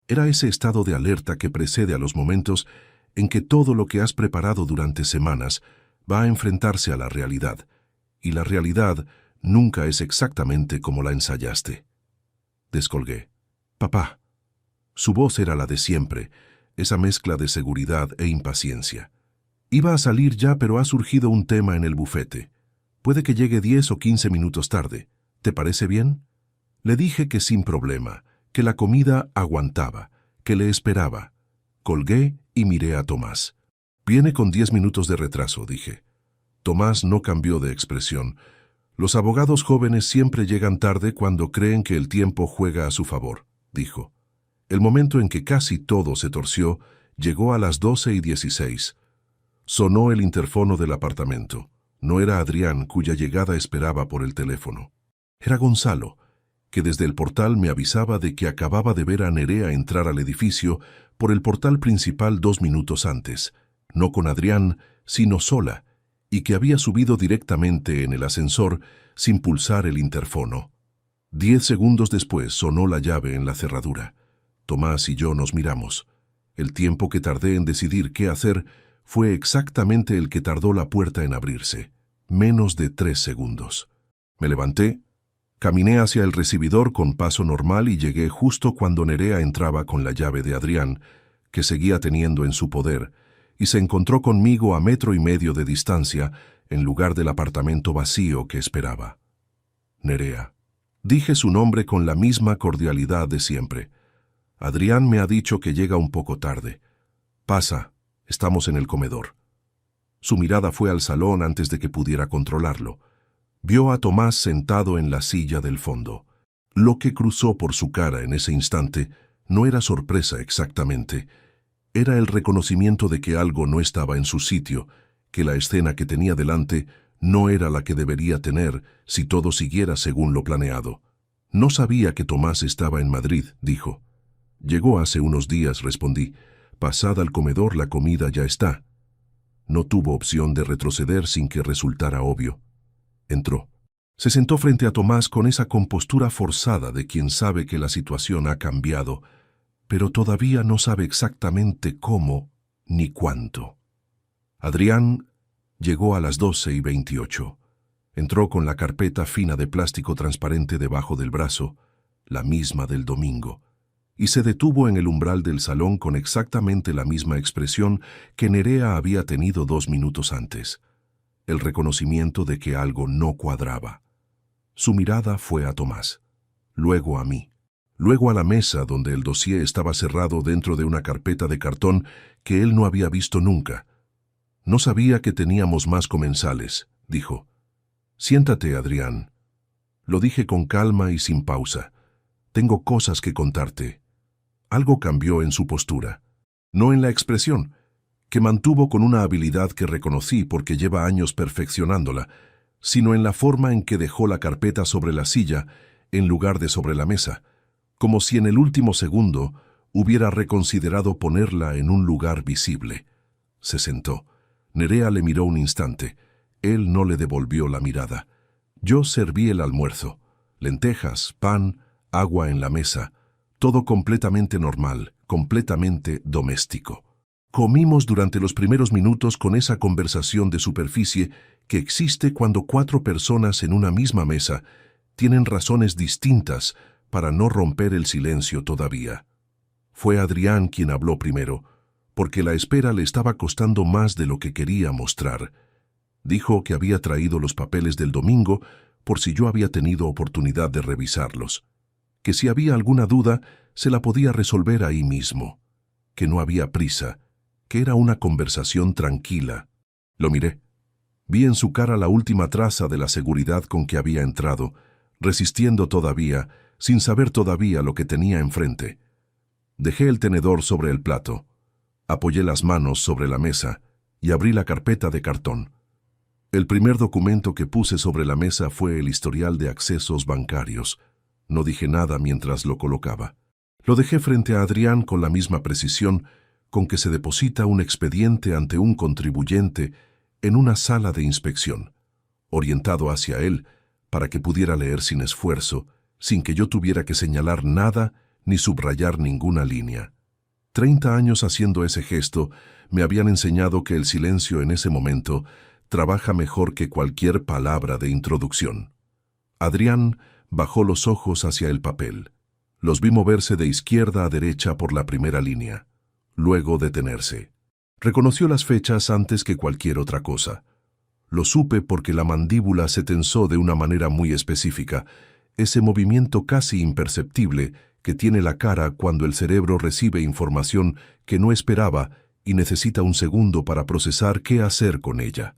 Speaker 1: Era ese estado de alerta que precede a los momentos en que todo lo que has preparado durante semanas va a enfrentarse a la realidad, y la realidad nunca es exactamente como la ensayaste. Descolgué. Papá. Su voz era la de siempre, esa mezcla de seguridad e impaciencia. Iba a salir ya, pero ha surgido un tema en el bufete. Puede que llegue 10 o 15 minutos tarde. ¿Te parece bien? Le dije que sin problema, que la comida aguantaba, que le esperaba. Colgué y miré a Tomás. Viene con 10 minutos de retraso, dije. Tomás no cambió de expresión. Los abogados jóvenes siempre llegan tarde cuando creen que el tiempo juega a su favor, dijo. El momento en que casi todo se torció llegó a las 12:16. Sonó el interfono del apartamento. No era Adrián, cuya llegada esperaba por el teléfono. Era Gonzalo, que desde el portal me avisaba de que acababa de ver a Nerea entrar al edificio por el portal principal 2 minutos antes, no con Adrián, sino sola, y que había subido directamente en el ascensor sin pulsar el interfono. 10 segundos después sonó la llave en la cerradura. Tomás y yo nos miramos. El tiempo que tardé en decidir qué hacer fue exactamente el que tardó la puerta en abrirse. Menos de 3 segundos. Me levanté, caminé hacia el recibidor con paso normal y llegué justo cuando Nerea entraba con la llave de Adrián, que seguía teniendo en su poder, y se encontró conmigo a 1,5 metros de distancia, en lugar del apartamento vacío que esperaba. Nerea. Dije su nombre con la misma cordialidad de siempre. Adrián me ha dicho que llega un poco tarde. Pasa, estamos en el comedor. Su mirada fue al salón antes de que pudiera controlarlo. Vio a Tomás sentado en la silla del fondo. Lo que cruzó por su cara en ese instante no era sorpresa exactamente. Era el reconocimiento de que algo no estaba en su sitio, que la escena que tenía delante no era la que debería tener si todo siguiera según lo planeado. No sabía que Tomás estaba en Madrid, dijo. Llegó hace unos días, respondí. Pasada al comedor la comida ya está. No tuvo opción de retroceder sin que resultara obvio. Entró. Se sentó frente a Tomás con esa compostura forzada de quien sabe que la situación ha cambiado, pero todavía no sabe exactamente cómo ni cuánto. Adrián llegó a las 12:28. Entró con la carpeta fina de plástico transparente debajo del brazo, la misma del domingo, y se detuvo en el umbral del salón con exactamente la misma expresión que Nerea había tenido 2 minutos antes, el reconocimiento de que algo no cuadraba. Su mirada fue a Tomás, luego a mí, luego a la mesa donde el dossier estaba cerrado dentro de una carpeta de cartón que él no había visto nunca. No sabía que teníamos más comensales, dijo. Siéntate, Adrián. Lo dije con calma y sin pausa. Tengo cosas que contarte. Algo cambió en su postura, no en la expresión, que mantuvo con una habilidad que reconocí porque lleva años perfeccionándola, sino en la forma en que dejó la carpeta sobre la silla en lugar de sobre la mesa, como si en el último segundo hubiera reconsiderado ponerla en un lugar visible. Se sentó. Nerea le miró un instante. Él no le devolvió la mirada. Yo serví el almuerzo. Lentejas, pan, agua en la mesa. Todo completamente normal, completamente doméstico. Comimos durante los primeros minutos con esa conversación de superficie que existe cuando 4 personas en una misma mesa tienen razones distintas para no romper el silencio todavía. Fue Adrián quien habló primero, porque la espera le estaba costando más de lo que quería mostrar. Dijo que había traído los papeles del domingo por si yo había tenido oportunidad de revisarlos, que si había alguna duda se la podía resolver ahí mismo, que no había prisa, que era una conversación tranquila. Lo miré. Vi en su cara la última traza de la seguridad con que había entrado, resistiendo todavía, sin saber todavía lo que tenía enfrente. Dejé el tenedor sobre el plato, apoyé las manos sobre la mesa y abrí la carpeta de cartón. El primer documento que puse sobre la mesa fue el historial de accesos bancarios. No dije nada mientras lo colocaba. Lo dejé frente a Adrián con la misma precisión con que se deposita un expediente ante un contribuyente en una sala de inspección, orientado hacia él para que pudiera leer sin esfuerzo, sin que yo tuviera que señalar nada ni subrayar ninguna línea. 30 años haciendo ese gesto me habían enseñado que el silencio en ese momento trabaja mejor que cualquier palabra de introducción. Adrián bajó los ojos hacia el papel. Los vi moverse de izquierda a derecha por la primera línea, luego detenerse. Reconoció las fechas antes que cualquier otra cosa. Lo supe porque la mandíbula se tensó de una manera muy específica, ese movimiento casi imperceptible que tiene la cara cuando el cerebro recibe información que no esperaba y necesita un segundo para procesar qué hacer con ella.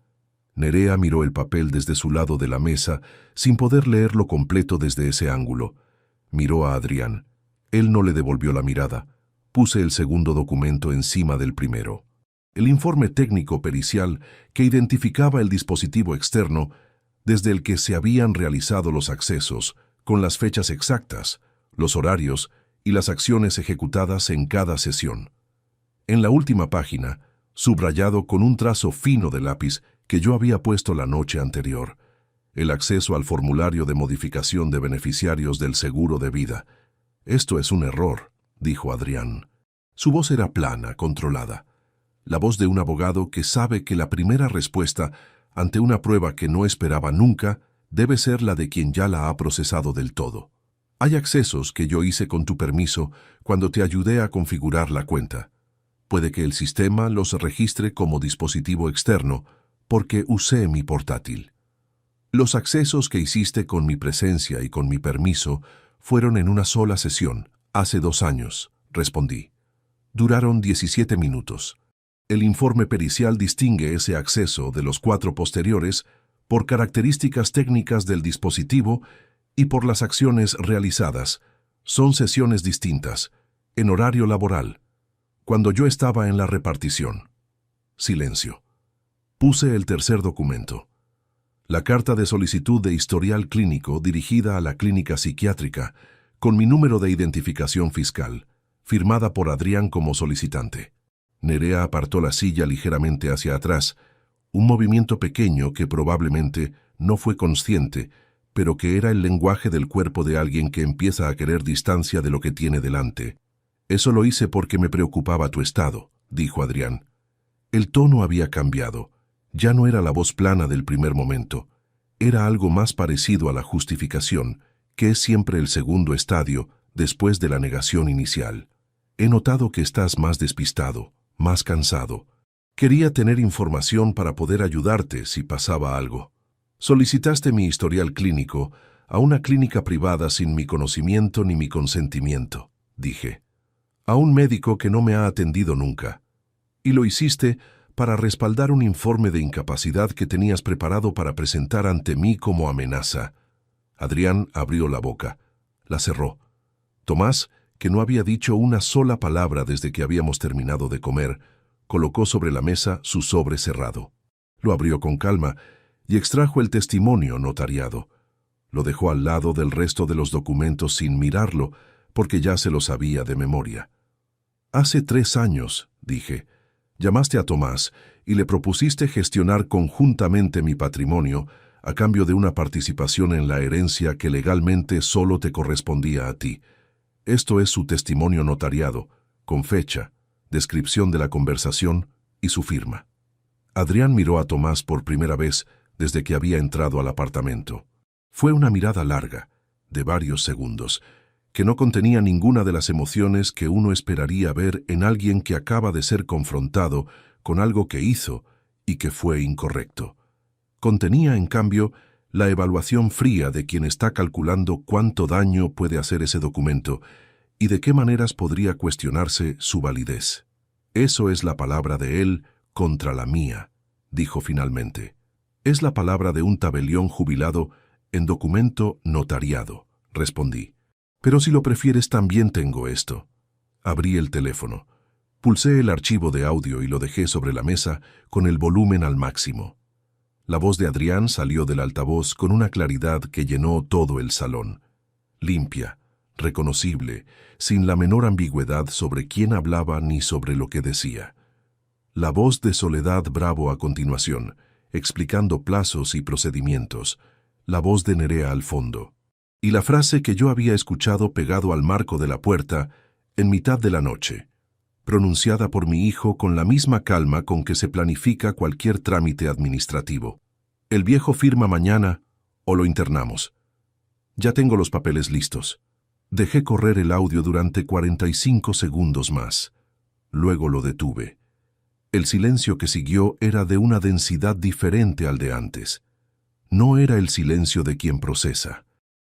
Speaker 1: Nerea miró el papel desde su lado de la mesa, sin poder leerlo completo desde ese ángulo. Miró a Adrián. Él no le devolvió la mirada. Puse el segundo documento encima del primero. El informe técnico pericial que identificaba el dispositivo externo desde el que se habían realizado los accesos, con las fechas exactas, los horarios y las acciones ejecutadas en cada sesión. En la última página, subrayado con un trazo fino de lápiz que yo había puesto la noche anterior, el acceso al formulario de modificación de beneficiarios del seguro de vida. Esto es un error, dijo Adrián. Su voz era plana, controlada. La voz de un abogado que sabe que la primera respuesta ante una prueba que no esperaba nunca debe ser la de quien ya la ha procesado del todo. Hay accesos que yo hice con tu permiso cuando te ayudé a configurar la cuenta. Puede que el sistema los registre como dispositivo externo, porque usé mi portátil. Los accesos que hiciste con mi presencia y con mi permiso fueron en una sola sesión, hace 2 años, respondí. Duraron 17 minutos. El informe pericial distingue ese acceso de los 4 posteriores por características técnicas del dispositivo y por las acciones realizadas. Son sesiones distintas, en horario laboral, cuando yo estaba en la repartición. Silencio. Puse el tercer documento. La carta de solicitud de historial clínico dirigida a la clínica psiquiátrica, con mi número de identificación fiscal, firmada por Adrián como solicitante. Nerea apartó la silla ligeramente hacia atrás, un movimiento pequeño que probablemente no fue consciente, pero que era el lenguaje del cuerpo de alguien que empieza a querer distancia de lo que tiene delante. Eso lo hice porque me preocupaba tu estado, dijo Adrián. El tono había cambiado. Ya no era la voz plana del primer momento. Era algo más parecido a la justificación, que es siempre el segundo estadio después de la negación inicial. He notado que estás más despistado, más cansado. Quería tener información para poder ayudarte si pasaba algo. Solicitaste mi historial clínico a una clínica privada sin mi conocimiento ni mi consentimiento, dije. A un médico que no me ha atendido nunca. Y lo hiciste para respaldar un informe de incapacidad que tenías preparado para presentar ante mí como amenaza. Adrián abrió la boca. La cerró. Tomás, que no había dicho una sola palabra desde que habíamos terminado de comer, colocó sobre la mesa su sobre cerrado. Lo abrió con calma y extrajo el testimonio notariado. Lo dejó al lado del resto de los documentos sin mirarlo, porque ya se lo sabía de memoria. Hace 3 años, dije, llamaste a Tomás y le propusiste gestionar conjuntamente mi patrimonio a cambio de una participación en la herencia que legalmente solo te correspondía a ti. Esto es su testimonio notariado, con fecha, descripción de la conversación y su firma. Adrián miró a Tomás por primera vez desde que había entrado al apartamento. Fue una mirada larga, de varios segundos, que no contenía ninguna de las emociones que uno esperaría ver en alguien que acaba de ser confrontado con algo que hizo y que fue incorrecto. Contenía, en cambio, la evaluación fría de quien está calculando cuánto daño puede hacer ese documento y de qué maneras podría cuestionarse su validez. Eso es la palabra de él contra la mía, dijo finalmente. Es la palabra de un tabelión jubilado en documento notariado, respondí. Pero si lo prefieres, también tengo esto. Abrí el teléfono. Pulsé el archivo de audio y lo dejé sobre la mesa con el volumen al máximo. La voz de Adrián salió del altavoz con una claridad que llenó todo el salón. Limpia, reconocible, sin la menor ambigüedad sobre quién hablaba ni sobre lo que decía. La voz de Soledad Bravo a continuación, explicando plazos y procedimientos. La voz de Nerea al fondo. Y la frase que yo había escuchado pegado al marco de la puerta en mitad de la noche, pronunciada por mi hijo con la misma calma con que se planifica cualquier trámite administrativo. El viejo firma mañana o lo internamos. Ya tengo los papeles listos. Dejé correr el audio durante 45 segundos más. Luego lo detuve. El silencio que siguió era de una densidad diferente al de antes. No era el silencio de quien procesa.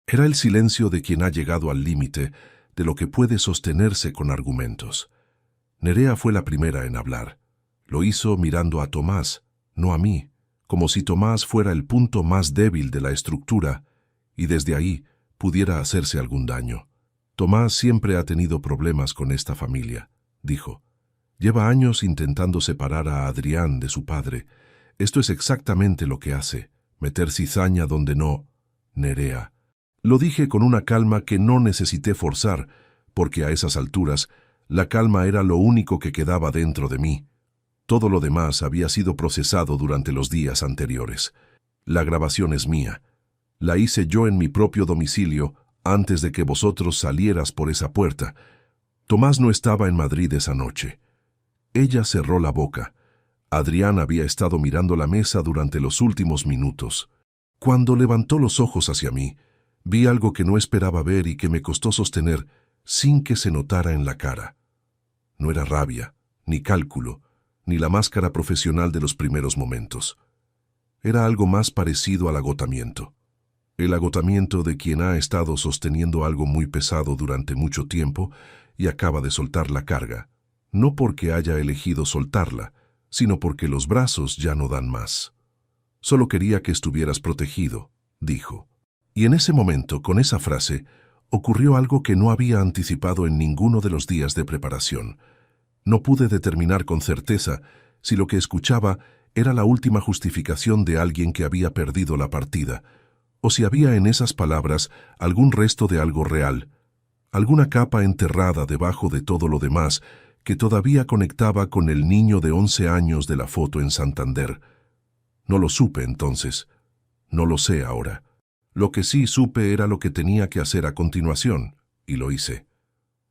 Speaker 1: Era el silencio de quien ha llegado al límite de lo que puede sostenerse con argumentos. Nerea fue la primera en hablar. Lo hizo mirando a Tomás, no a mí, como si Tomás fuera el punto más débil de la estructura y desde ahí pudiera hacerse algún daño. Tomás siempre ha tenido problemas con esta familia, dijo. Lleva años intentando separar a Adrián de su padre. Esto es exactamente lo que hace, meter cizaña donde no. Nerea. Lo dije con una calma que no necesité forzar, porque a esas alturas la calma era lo único que quedaba dentro de mí. Todo lo demás había sido procesado durante los días anteriores. La grabación es mía. La hice yo en mi propio domicilio antes de que vosotros salieras por esa puerta. Tomás no estaba en Madrid esa noche. Ella cerró la boca. Adrián había estado mirando la mesa durante los últimos minutos. Cuando levantó los ojos hacia mí, vi algo que no esperaba ver y que me costó sostener sin que se notara en la cara. No era rabia, ni cálculo, ni la máscara profesional de los primeros momentos. Era algo más parecido al agotamiento. El agotamiento de quien ha estado sosteniendo algo muy pesado durante mucho tiempo y acaba de soltar la carga, no porque haya elegido soltarla, sino porque los brazos ya no dan más. Solo quería que estuvieras protegido, dijo. Y en ese momento, con esa frase, ocurrió algo que no había anticipado en ninguno de los días de preparación. No pude determinar con certeza si lo que escuchaba Era la última justificación de alguien que había perdido la partida, o si había en esas palabras algún resto de algo real, alguna capa enterrada debajo de todo lo demás que todavía conectaba con el niño de 11 años de la foto en Santander. No lo supe entonces. No lo sé ahora. Lo que sí supe era lo que tenía que hacer a continuación, y lo hice.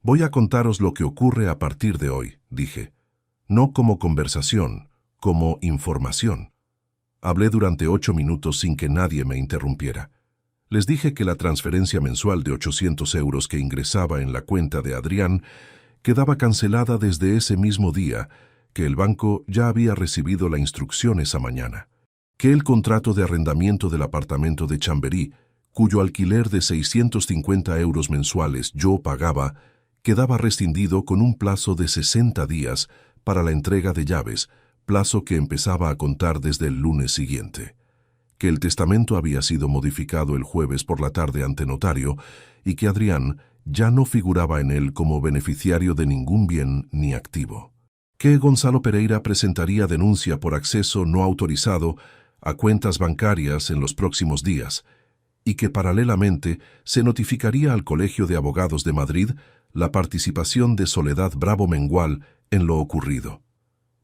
Speaker 1: Voy a contaros lo que ocurre a partir de hoy, dije. No como conversación, como información. Hablé durante 8 minutos sin que nadie me interrumpiera. Les dije que la transferencia mensual de 800 euros que ingresaba en la cuenta de Adrián quedaba cancelada desde ese mismo día, que el banco ya había recibido la instrucción esa mañana, que el contrato de arrendamiento del apartamento de Chamberí, cuyo alquiler de 650 euros mensuales yo pagaba, quedaba rescindido con un plazo de 60 días para la entrega de llaves, plazo que empezaba a contar desde el lunes siguiente, que el testamento había sido modificado el jueves por la tarde ante notario y que Adrián ya no figuraba en él como beneficiario de ningún bien ni activo, que Gonzalo Pereira presentaría denuncia por acceso no autorizado a cuentas bancarias en los próximos días y que paralelamente se notificaría al Colegio de Abogados de Madrid la participación de Soledad Bravo Mengual en lo ocurrido.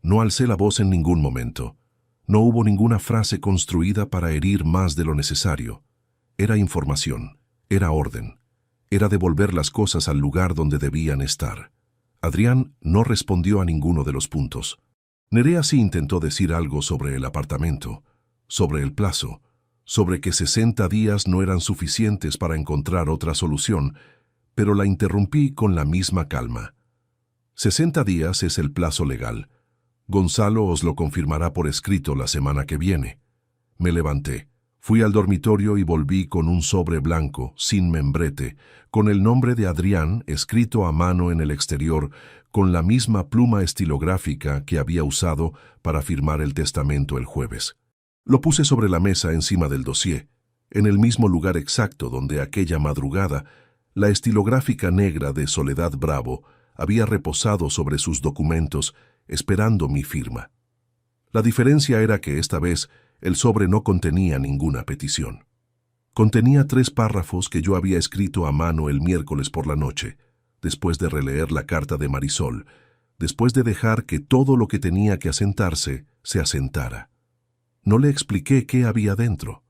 Speaker 1: No alcé la voz en ningún momento. No hubo ninguna frase construida para herir más de lo necesario. Era información, era orden, era devolver las cosas al lugar donde debían estar. Adrián no respondió a ninguno de los puntos. Nerea sí intentó decir algo sobre el apartamento, sobre el plazo, sobre que 60 días no eran suficientes para encontrar otra solución, pero la interrumpí con la misma calma. 60 días es el plazo legal. Gonzalo os lo confirmará por escrito la semana que viene. Me levanté, fui al dormitorio y volví con un sobre blanco, sin membrete, con el nombre de Adrián escrito a mano en el exterior, con la misma pluma estilográfica que había usado para firmar el testamento el jueves. Lo puse sobre la mesa encima del dossier, en el mismo lugar exacto donde aquella madrugada la estilográfica negra de Soledad Bravo había reposado sobre sus documentos esperando mi firma. La diferencia era que esta vez el sobre no contenía ninguna petición. Contenía 3 párrafos que yo había escrito a mano el miércoles por la noche, después de releer la carta de Marisol, después de dejar que todo lo que tenía que asentarse se asentara. No le expliqué qué había dentro.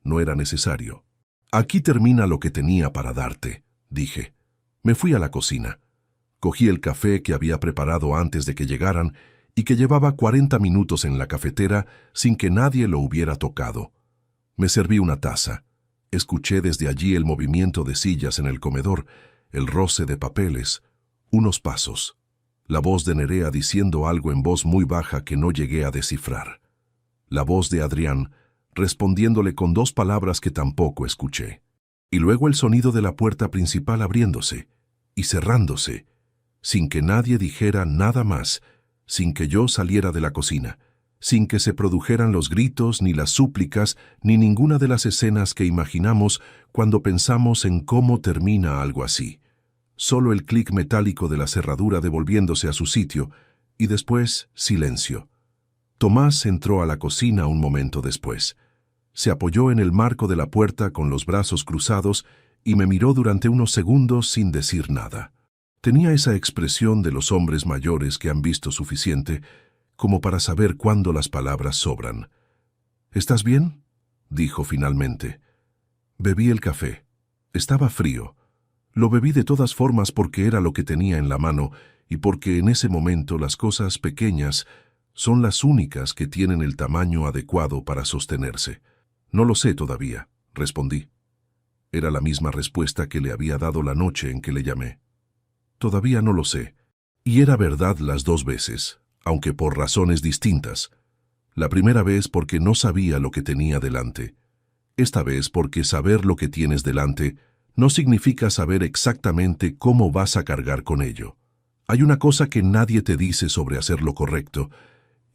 Speaker 1: No era necesario. Aquí termina lo que tenía para darte, dije. Me fui a la cocina. Cogí el café que había preparado antes de que llegaran y que llevaba 40 minutos en la cafetera sin que nadie lo hubiera tocado. Me serví una taza. Escuché desde allí el movimiento de sillas en el comedor, el roce de papeles, unos pasos, la voz de Nerea diciendo algo en voz muy baja que no llegué a descifrar. La voz de Adrián respondiéndole con 2 palabras que tampoco escuché. Y luego el sonido de la puerta principal abriéndose y cerrándose, sin que nadie dijera nada más, sin que yo saliera de la cocina, sin que se produjeran los gritos, ni las súplicas, ni ninguna de las escenas que imaginamos cuando pensamos en cómo termina algo así. Solo el clic metálico de la cerradura devolviéndose a su sitio, y después silencio. Tomás entró a la cocina un momento después. Se apoyó en el marco de la puerta con los brazos cruzados y me miró durante unos segundos sin decir nada. Tenía esa expresión de los hombres mayores que han visto suficiente como para saber cuándo las palabras sobran. ¿Estás bien?, dijo finalmente. Bebí el café. Estaba frío. Lo bebí de todas formas porque era lo que tenía en la mano y porque en ese momento las cosas pequeñas son las únicas que tienen el tamaño adecuado para sostenerse. No lo sé todavía, respondí. Era la misma respuesta que le había dado la noche en que le llamé. Todavía no lo sé. Y era verdad las 2 veces, aunque por razones distintas. La primera vez porque no sabía lo que tenía delante. Esta vez porque saber lo que tienes delante no significa saber exactamente cómo vas a cargar con ello. Hay una cosa que nadie te dice sobre hacer lo correcto,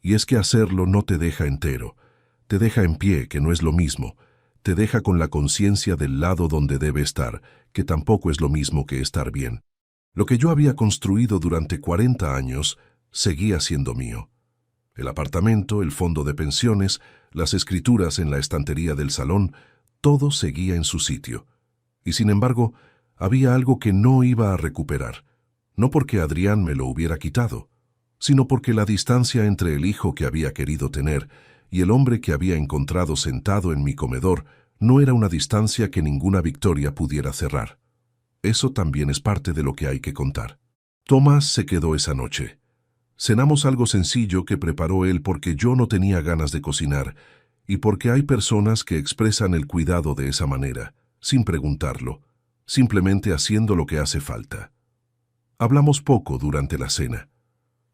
Speaker 1: y es que hacerlo no te deja entero. Te deja en pie, que no es lo mismo. Te deja con la conciencia del lado donde debe estar, que tampoco es lo mismo que estar bien. Lo que yo había construido durante 40 años seguía siendo mío. El apartamento, el fondo de pensiones, las escrituras en la estantería del salón, todo seguía en su sitio. Y sin embargo, había algo que no iba a recuperar, no porque Adrián me lo hubiera quitado, sino porque la distancia entre el hijo que había querido tener y el hombre que había encontrado sentado en mi comedor no era una distancia que ninguna victoria pudiera cerrar. Eso también es parte de lo que hay que contar. Tomás se quedó esa noche. Cenamos algo sencillo que preparó él porque yo no tenía ganas de cocinar y porque hay personas que expresan el cuidado de esa manera, sin preguntarlo, simplemente haciendo lo que hace falta. Hablamos poco durante la cena.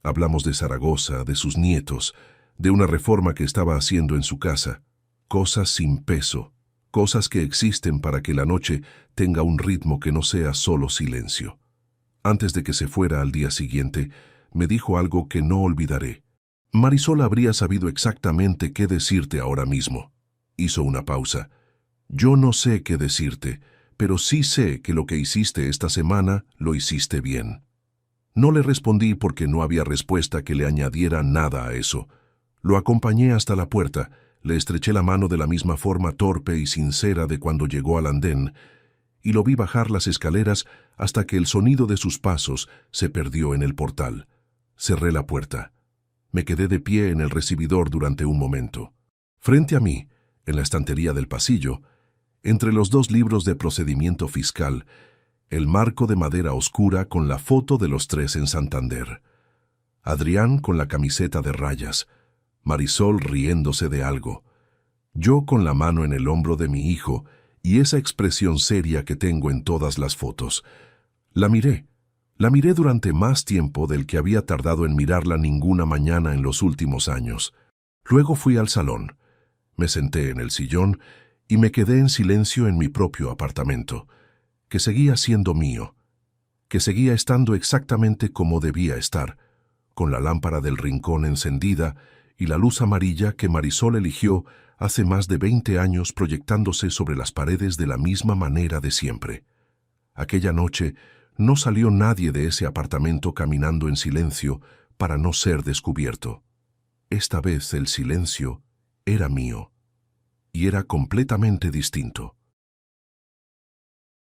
Speaker 1: Hablamos de Zaragoza, de sus nietos, de una reforma que estaba haciendo en su casa, cosas sin peso, cosas que existen para que la noche tenga un ritmo que no sea solo silencio. Antes de que se fuera al día siguiente, me dijo algo que no olvidaré. Marisol habría sabido exactamente qué decirte ahora mismo. Hizo una pausa. Yo no sé qué decirte, pero sí sé que lo que hiciste esta semana lo hiciste bien. No le respondí porque no había respuesta que le añadiera nada a eso. Lo acompañé hasta la puerta, le estreché la mano de la misma forma torpe y sincera de cuando llegó al andén, y lo vi bajar las escaleras hasta que el sonido de sus pasos se perdió en el portal. Cerré la puerta. Me quedé de pie en el recibidor durante un momento. Frente a mí, en la estantería del pasillo, entre los dos libros de procedimiento fiscal, el marco de madera oscura con la foto de los tres en Santander. Adrián con la camiseta de rayas, Marisol riéndose de algo, yo con la mano en el hombro de mi hijo y esa expresión seria que tengo en todas las fotos. La miré durante más tiempo del que había tardado en mirarla ninguna mañana en los últimos años. Luego fui al salón, me senté en el sillón y me quedé en silencio en mi propio apartamento, que seguía siendo mío, que seguía estando exactamente como debía estar, con la lámpara del rincón encendida y la luz amarilla que Marisol eligió hace más de 20 años proyectándose sobre las paredes de la misma manera de siempre. Aquella noche no salió nadie de ese apartamento caminando en silencio para no ser descubierto. Esta vez el silencio era mío, y era completamente distinto.